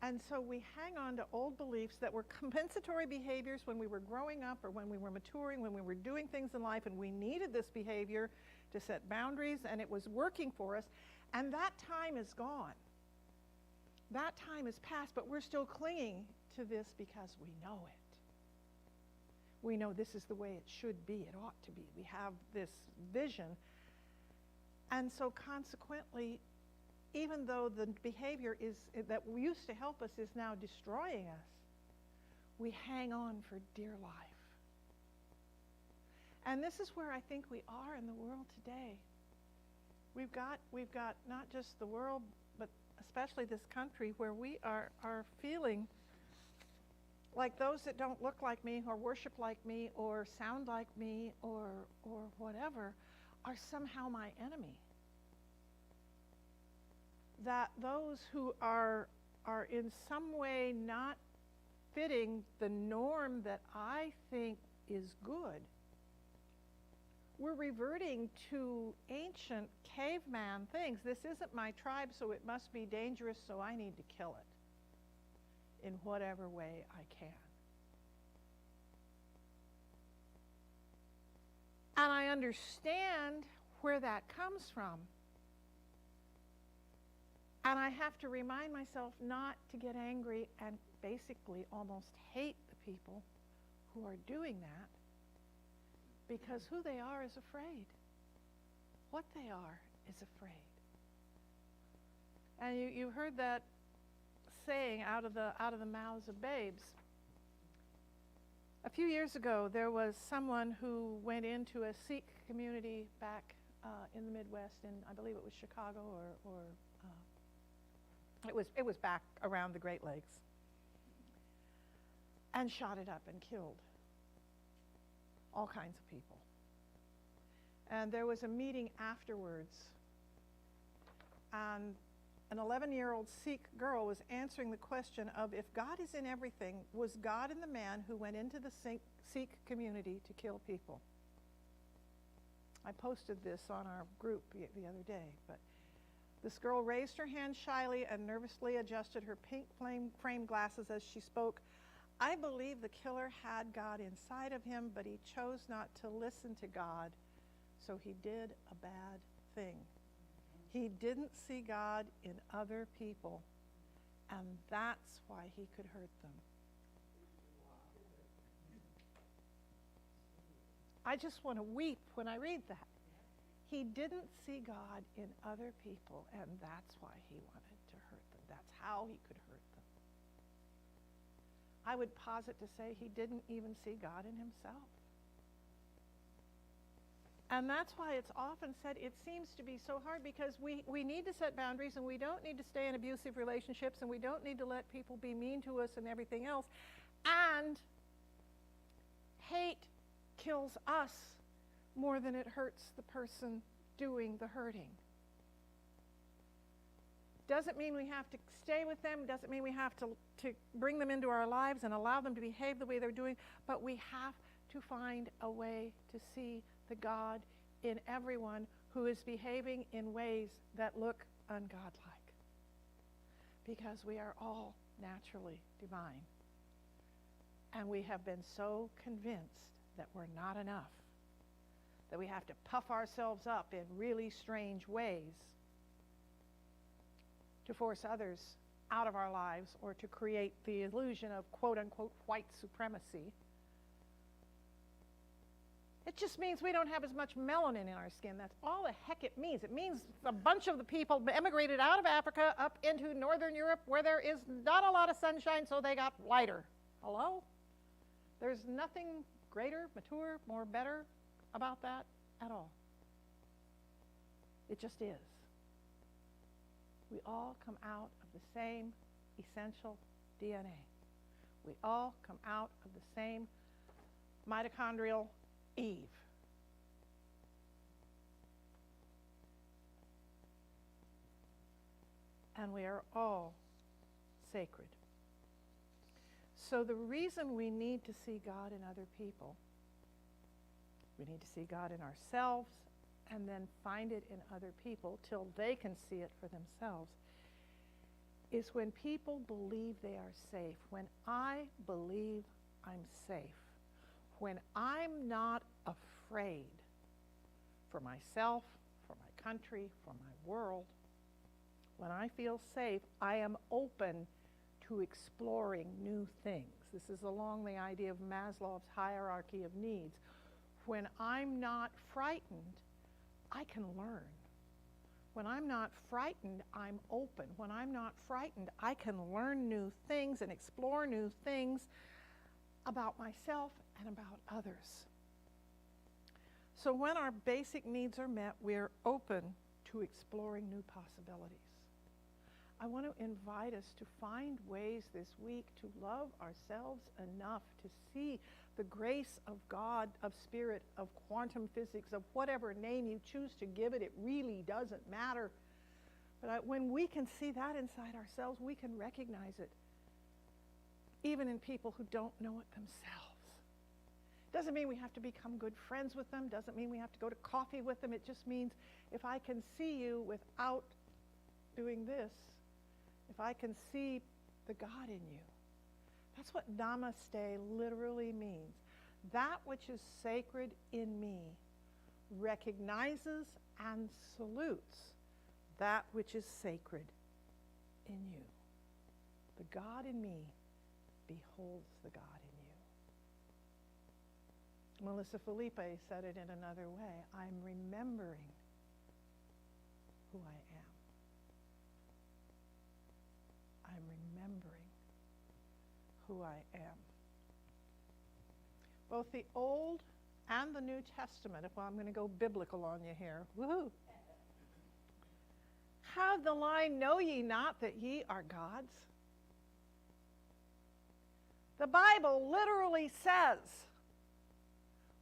And so we hang on to old beliefs that were compensatory behaviors when we were growing up or when we were maturing, when we were doing things in life, and we needed this behavior to set boundaries, and it was working for us. And that time is gone. That time is past, but we're still clinging to this because we know it. We know this is the way it should be, it ought to be. We have this vision. And so consequently, even though the behavior that used to help us is now destroying us, we hang on for dear life. And this is where I think we are in the world today. We've got not just the world, but especially this country, where we are feeling like those that don't look like me or worship like me or sound like me or whatever are somehow my enemy. That those who are in some way not fitting the norm that I think is good, we're reverting to ancient caveman things. This isn't my tribe, so it must be dangerous, so I need to kill it in whatever way I can. And I understand where that comes from. And I have to remind myself not to get angry and basically almost hate the people who are doing that, because who they are is afraid. what they are is afraid. And you heard that saying out of the mouths of babes. A few years ago, there was someone who went into a Sikh community back in the Midwest, in I believe it was Chicago, or it was back around the Great Lakes, and shot it up and killed all kinds of people. And there was a meeting afterwards, and an 11-year-old Sikh girl was answering the question of, if God is in everything, was God in the man who went into the Sikh community to kill people? I posted this on our group the other day, but this girl raised her hand shyly and nervously adjusted her pink frame glasses as she spoke. I believe the killer had God inside of him, but he chose not to listen to God, so he did a bad thing. He didn't see God in other people, and that's why he could hurt them. I just want to weep when I read that. He didn't see God in other people, and that's why he wanted to hurt them. That's how he could hurt them. I would posit to say he didn't even see God in himself. And that's why it's often said it seems to be so hard, because we need to set boundaries, and we don't need to stay in abusive relationships, and we don't need to let people be mean to us and everything else. And hate kills us more than it hurts the person doing the hurting. Doesn't mean we have to stay with them, doesn't mean we have to bring them into our lives and allow them to behave the way they're doing, but we have to find a way to see the God in everyone who is behaving in ways that look ungodlike. Because we are all naturally divine. And we have been so convinced that we're not enough, that we have to puff ourselves up in really strange ways to force others out of our lives, or to create the illusion of quote-unquote white supremacy. It just means we don't have as much melanin in our skin. That's all the heck it means. It means a bunch of the people emigrated out of Africa up into Northern Europe, where there is not a lot of sunshine, so they got lighter. Hello? There's nothing greater, mature, more better about that at all. It just is. We all come out of the same essential DNA. We all come out of the same mitochondrial Eve. And we are all sacred. So the reason we need to see God in other people, we need to see God in ourselves, and then find it in other people till they can see it for themselves, is when people believe they are safe. When I believe I'm safe, when I'm not afraid for myself, for my country, for my world, when I feel safe, I am open to exploring new things. This is along the idea of Maslow's hierarchy of needs. When I'm not frightened, I can learn. When I'm not frightened, I'm open. When I'm not frightened, I can learn new things and explore new things about myself and about others. So when our basic needs are met, we're open to exploring new possibilities. I want to invite us to find ways this week to love ourselves enough to see the grace of God, of spirit, of quantum physics, of whatever name you choose to give it. It really doesn't matter. But when we can see that inside ourselves, we can recognize it, even in people who don't know it themselves. Doesn't mean we have to become good friends with them. Doesn't mean we have to go to coffee with them. It just means if I can see you without doing this, if I can see the God in you. That's what namaste literally means. That which is sacred in me recognizes and salutes that which is sacred in you. The God in me beholds the God in you. Melissa Felipe said it in another way. I'm remembering who I am. I'm remembering who I am. Both the Old and the New Testament, if I'm going to go biblical on you here, woohoo, have the line, know ye not that ye are gods? The Bible literally says,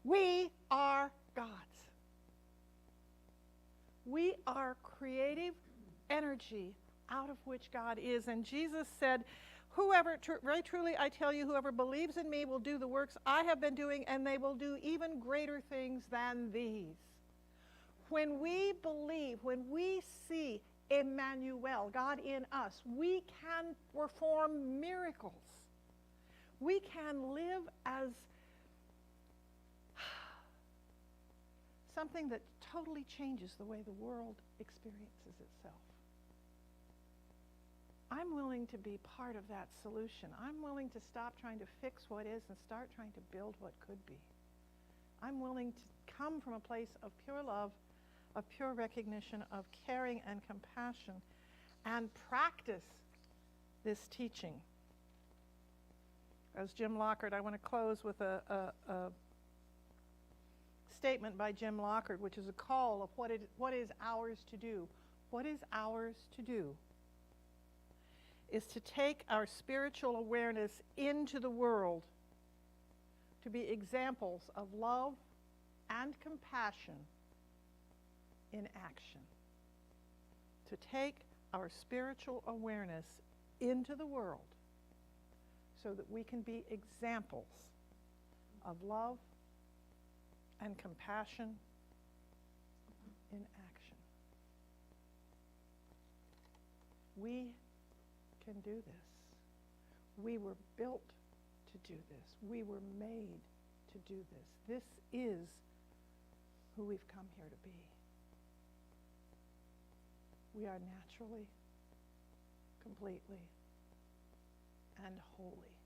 we are gods. We are creative energy out of which God is. And Jesus said, whoever, very truly I tell you, whoever believes in me will do the works I have been doing, and they will do even greater things than these. When we believe, when we see Emmanuel, God in us, we can perform miracles. We can live as something that totally changes the way the world experiences itself. I'm willing to be part of that solution. I'm willing to stop trying to fix what is and start trying to build what could be. I'm willing to come from a place of pure love, of pure recognition, of caring and compassion, and practice this teaching. As Jim Lockhart, I want to close with a statement by Jim Lockhart, which is a call of what is ours to do. What is ours to do is to take our spiritual awareness into the world, to be examples of love and compassion in action. To take our spiritual awareness into the world so that we can be examples of love and compassion in action. We can do this. We were built to do this. We were made to do this. This is who we've come here to be. We are naturally, completely, and wholly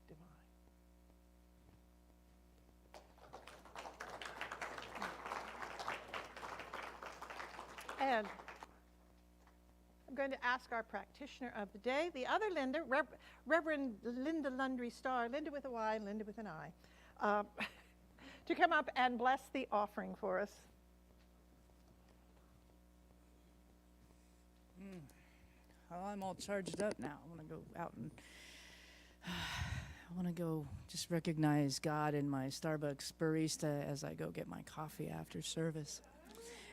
divine. And I'm going to ask our practitioner of the day, the other Linda, Reverend Linda Lundry Starr, Linda with a Y, Linda with an I, to come up and bless the offering for us. Well, I'm all charged up now. I want to go out and I want to go just recognize God in my Starbucks barista as I go get my coffee after service.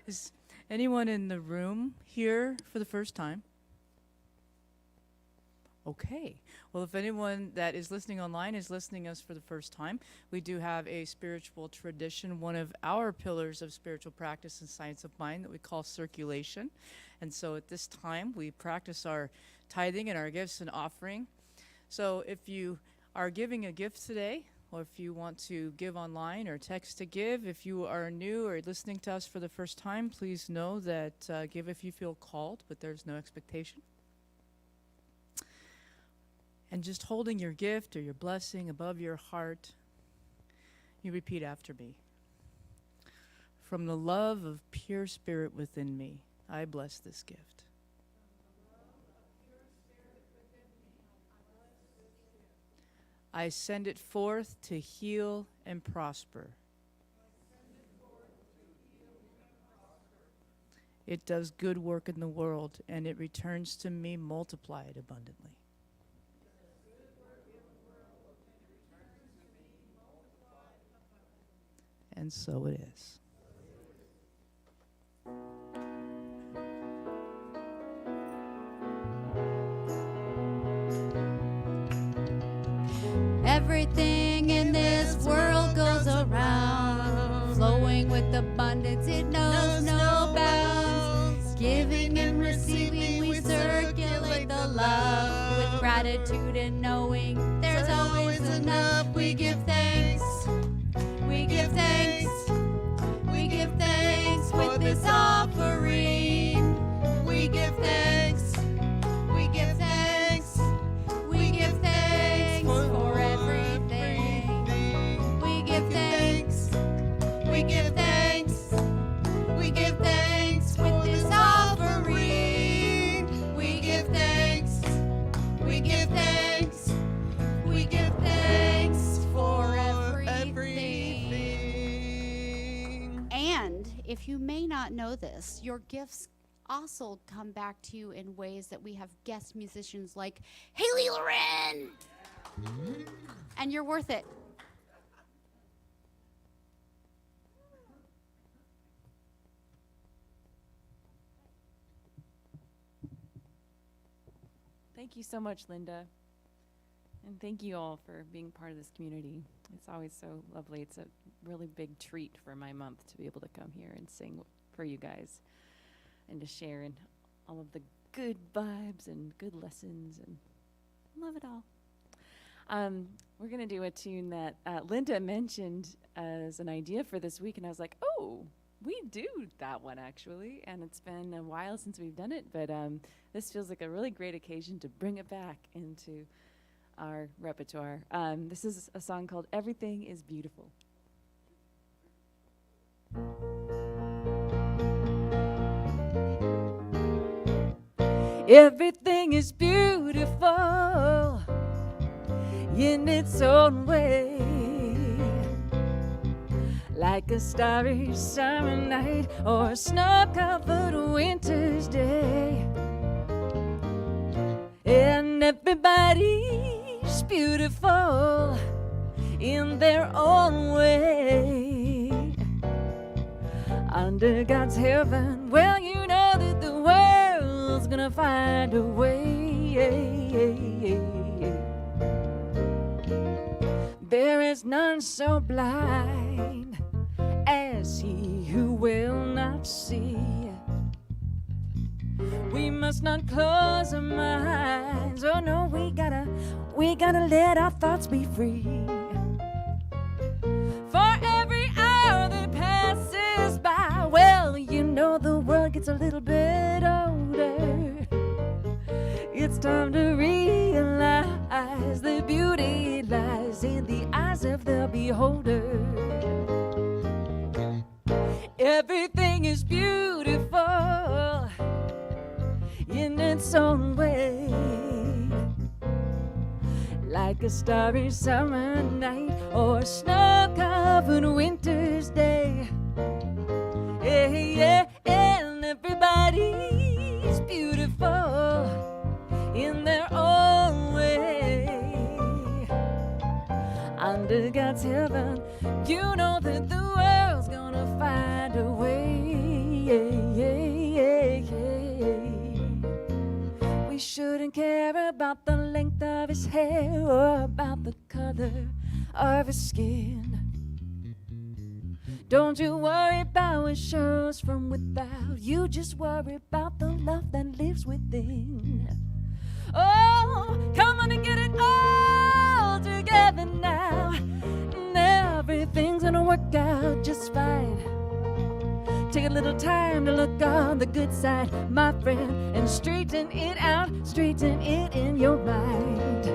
Is anyone in the room here for the first time? Okay. Well, if anyone that is listening online is listening us for the first time, we do have a spiritual tradition, one of our pillars of spiritual practice and science of mind that we call circulation. And so at this time, we practice our tithing and our gifts and offering. So if you are giving a gift today, or if you want to give online or text to give, if you are new or listening to us for the first time, please know that give if you feel called, but there's no expectation. And just holding your gift or your blessing above your heart, you repeat after me. From the love of pure spirit within me, I bless this gift. I send it forth to heal and prosper. It does good work in the world, and it returns to me multiplied abundantly. And so it is. Everything in this world goes around, flowing with abundance, it knows no bounds. Giving and receiving, we circulate the love with gratitude and knowing there's always enough. We give thanks, we give thanks, we give thanks with this offering. We give thanks, we give thanks, we give thanks for everything. We give thanks, we give thanks, we give thanks with this And if you may not know this, your gifts also come back to you in ways that we have guest musicians like Haley Loren. And you're worth it. Thank you so much, Linda. And thank you all for being part of this community. It's always so lovely. It's a really big treat for my month to be able to come here and sing for you guys and to share in all of the good vibes and good lessons, and love it all. We're going to do a tune that Linda mentioned as an idea for this week, and I was like, oh, we do that one actually, and it's been a while since we've done it, but this feels like a really great occasion to bring it back into our repertoire. This is a song called Everything is Beautiful. Everything is beautiful in its own way, like a starry summer night or a snow-covered winter's day. And everybody's beautiful in their own way. Under God's heaven, well, you know that the world's gonna find a way. There is none so blind as he who will not see. We must not close our minds. Oh no, we gotta let our thoughts be free. For every hour that passes by, well, you know the world gets a little bit older. It's time to realize the beauty lies in the eyes of the beholder. Everything is beautiful in its own way, like a starry summer night or a snow-covered winter's day. Yeah, yeah, and everybody's beautiful in their own way. Under God's heaven, you know that the world's gonna find a way. We shouldn't care about the length of his hair or about the color of his skin. Don't you worry about what shows from without. You just worry about the love that lives within. Oh, come on and get it all together now, and everything's gonna work out just fine. Take a little time to look on the good side, my friend, and straighten it out, straighten it in your mind.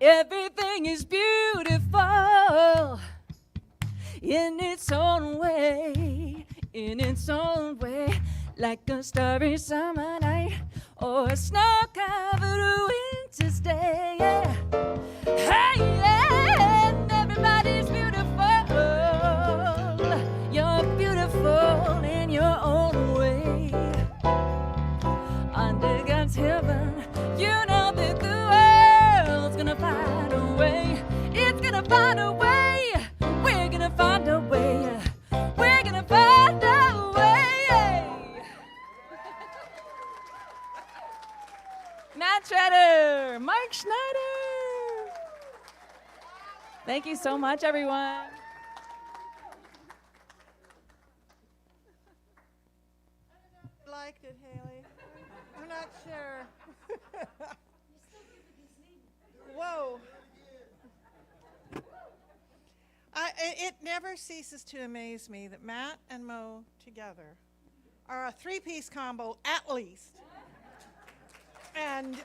Everything is beautiful in its own way, in its own way, like a starry summer night or a snow-covered winter's day. Yeah. Hey, yeah, and everybody's beautiful. You're beautiful in your own way. Under God's heaven, you know that the world's gonna find a way. It's gonna find a way. We're gonna find a way. We're gonna find a way. Matt Shredder, Mike Schneider. Thank you so much, everyone. Liked it, Haley. I'm not sure. Whoa. it never ceases to amaze me that Matt and Mo together are a three-piece combo at least. And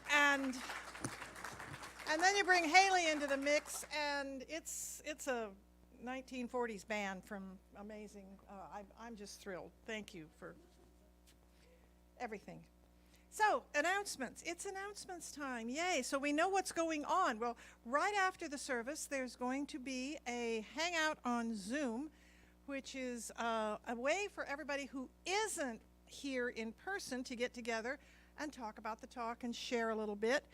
then you bring Haley into the mix, and it's a 1940s band from amazing. I'm just thrilled. Thank you for everything. So, announcements. It's announcements time. Yay. So we know what's going on. Well, right after the service, there's going to be a hangout on Zoom, which is a way for everybody who isn't here in person to get together and talk about the talk and share a little bit.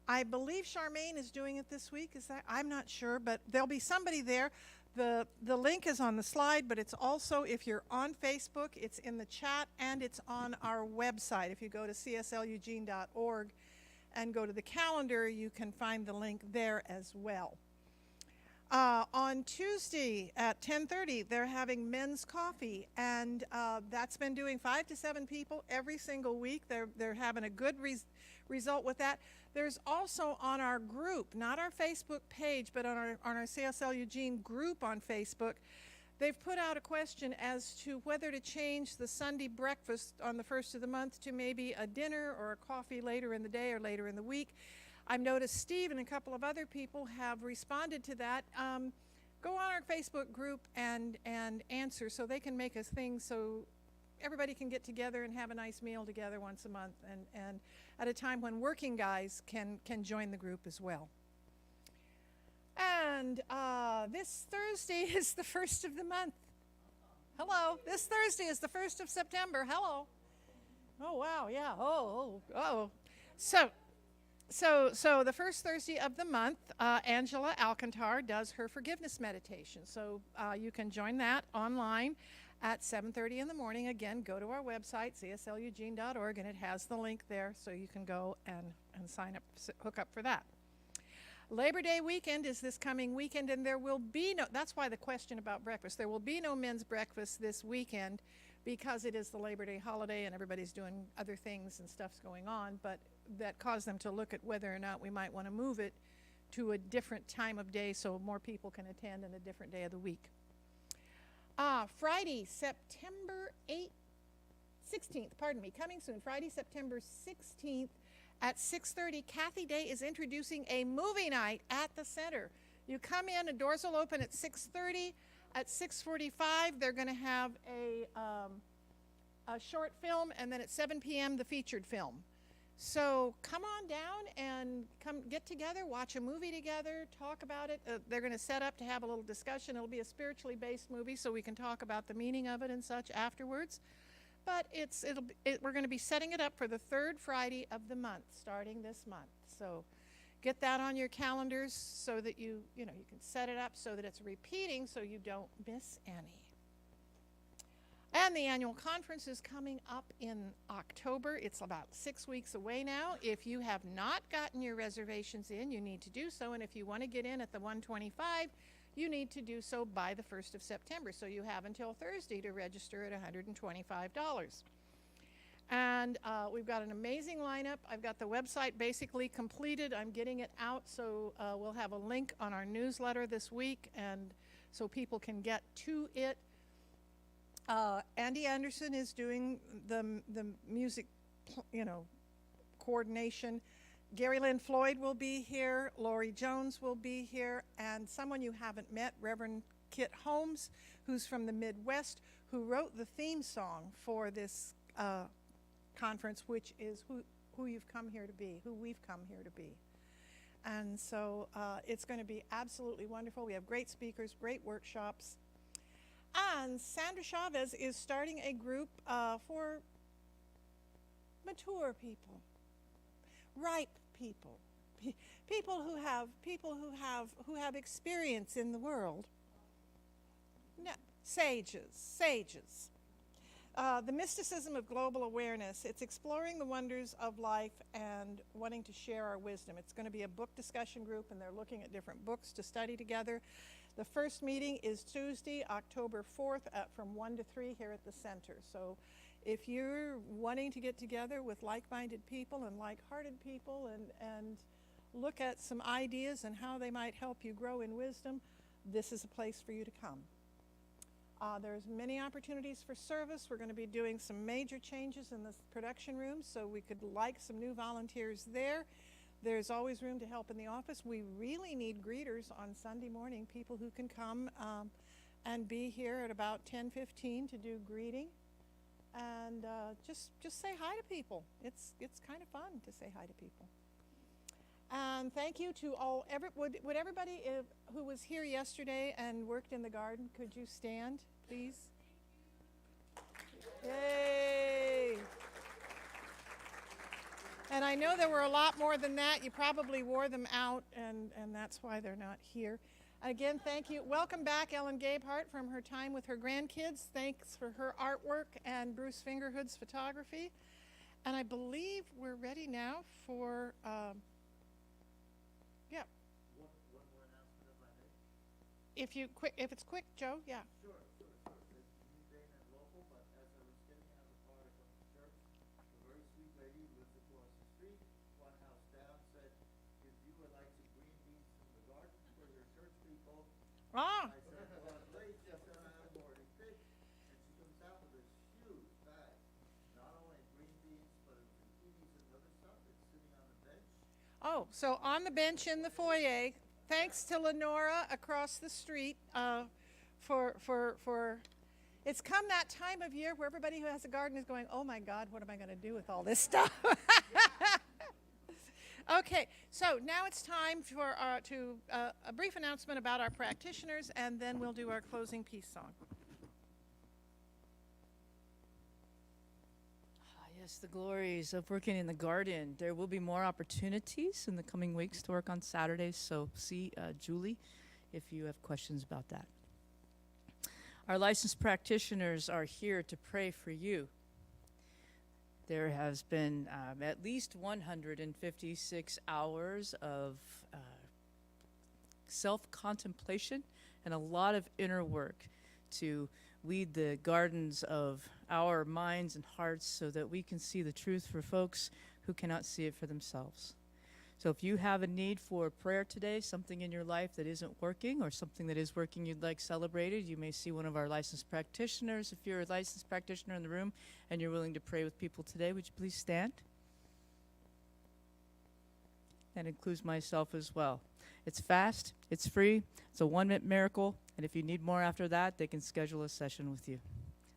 I believe Charmaine is doing it this week. Is that? I'm not sure, but there'll be somebody there. The link is on the slide, but it's also, if you're on Facebook, it's in the chat, and it's on our website. If you go to csleugene.org and go to the calendar, you can find the link there as well. On Tuesday at 10:30, they're having men's coffee, and that's been doing 5 to 7 people every single week. They're having a good result with that. There's also on our group, not our Facebook page, but on our CSL Eugene group on Facebook, they've put out a question as to whether to change the Sunday breakfast on the first of the month to maybe a dinner or a coffee later in the day or later in the week. I've noticed Steve and a couple of other people have responded to that. Go on our Facebook group and answer so they can make a thing so everybody can get together and have a nice meal together once a month, and at a time when working guys can join the group as well. And this Thursday is the first of the month. Hello. This Thursday is the 1st of September. Hello. Oh, wow. Yeah. Oh. So the first Thursday of the month, Angela Alcantar does her forgiveness meditation. So you can join that online at 7:30 in the morning. Again, go to our website, csleugene.org, and it has the link there, so you can go and sign up, hook up for that. Labor Day weekend is this coming weekend, and there will be no, that's why the question about breakfast, there will be no men's breakfast this weekend because it is the Labor Day holiday and everybody's doing other things and stuff's going on, but that caused them to look at whether or not we might want to move it to a different time of day so more people can attend on a different day of the week. Friday, September 16th, coming soon, Friday, September 16th at 6:30, Kathy Day is introducing a movie night at the center. You come in, the doors will open at 6:30. At 6:45, they're going to have a short film, and then at 7 p.m., the featured film. So come on down and come get together, watch a movie together, talk about it. They're going to set up to have a little discussion. It'll be a spiritually based movie, so we can talk about the meaning of it and such afterwards. But we're going to be setting it up for the 3rd Friday of the month, starting this month. So get that on your calendars so that you can set it up so that it's repeating so you don't miss any. And the annual conference is coming up in October. It's about 6 weeks away now. If you have not gotten your reservations in, you need to do so. And if you want to get in at the 125, you need to do so by the 1st of September. So you have until Thursday to register at $125. And we've got an amazing lineup. I've got the website basically completed. I'm getting it out, so we'll have a link on our newsletter this week, and so people can get to it. Andy Anderson is doing the music, coordination. Gary Lynn Floyd will be here. Lori Jones will be here, and someone you haven't met, Reverend Kit Holmes, who's from the Midwest, who wrote the theme song for this conference, which is who you've come here to be, who we've come here to be. And so it's going to be absolutely wonderful. We have great speakers, great workshops. And Sandra Chavez is starting a group for mature people, ripe people, people who have experience in the world. No, sages. The mysticism of global awareness. It's exploring the wonders of life and wanting to share our wisdom. It's going to be a book discussion group, and they're looking at different books to study together. The first meeting is Tuesday, October 4th from 1 to 3 here at the center. So if you're wanting to get together with like-minded people and like-hearted people and look at some ideas and how they might help you grow in wisdom, this is a place for you to come. There's many opportunities for service. We're going to be doing some major changes in the production room, so we could like some new volunteers there. There's always room to help in the office. We really need greeters on Sunday morning, people who can come and be here at about 10:15 to do greeting. And just say hi to people. It's kind of fun to say hi to people. And thank you to all. Would everybody who was here yesterday and worked in the garden, could you stand, please? Yay! And I know there were a lot more than that. You probably wore them out, and that's why they're not here. Again, thank you. Welcome back, Ellen Gabehart, from her time with her grandkids. Thanks for her artwork and Bruce Fingerhood's photography. And I believe we're ready now for, yeah. One more announcement if I may. If it's quick, Joe, yeah. Sure. It's new day and local, but as I was getting out of the car to come to church, a very sweet lady who lives across the street, one house down, said, if you would like some green beans from the garden for your church people. Ah, I said, well, great, just I'm already picked. And she comes out with this huge bag, not only green beans, but zucchinis and other stuff. It's sitting on the bench. oh, so on the bench in the foyer, thanks to Lenora across the street for it's come that time of year where everybody who has a garden is going, oh my God, what am I going to do with all this stuff? Okay, so now it's time for a brief announcement about our practitioners, and then we'll do our closing peace song. Yes, the glories of working in the garden. There will be more opportunities in the coming weeks to work on Saturdays, so see Julie if you have questions about that. Our licensed practitioners are here to pray for you. There has been at least 156 hours of self-contemplation and a lot of inner work to weed the gardens of our minds and hearts so that we can see the truth for folks who cannot see it for themselves. So if you have a need for prayer today, something in your life that isn't working or something that is working you'd like celebrated, you may see one of our licensed practitioners. If you're a licensed practitioner in the room and you're willing to pray with people today, would you please stand? That includes myself as well. It's fast, it's free, it's a 1-minute miracle, and if you need more after that, they can schedule a session with you.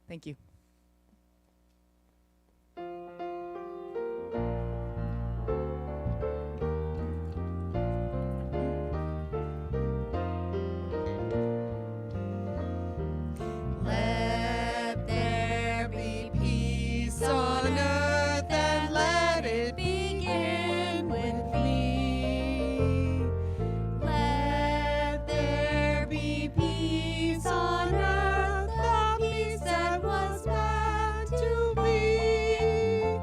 Thank you. Let there be peace on earth and let it begin with me. Let there be peace on earth, the peace that was meant to be.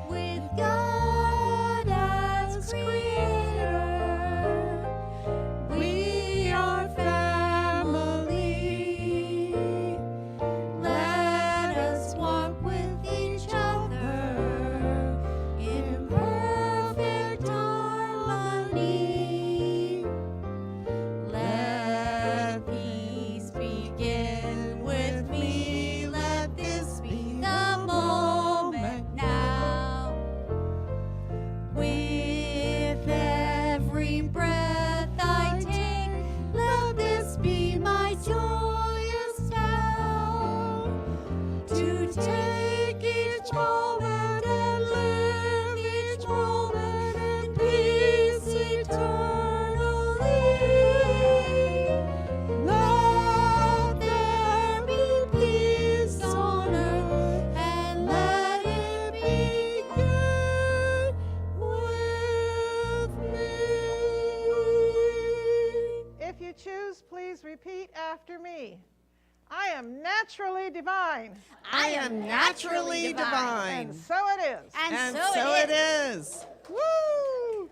With God as creator, we are family. Let us walk with each other in perfect harmony. Let peace begin with me. Let this be the moment now. With every breath I take, let this be my joyous sound. To take each moment and live each moment in peace eternally. Let there be peace on earth and let it begin with me. If you choose, please repeat after me. I am naturally divine, I am naturally divine. and so it is. And And so so it it is. is. Woo!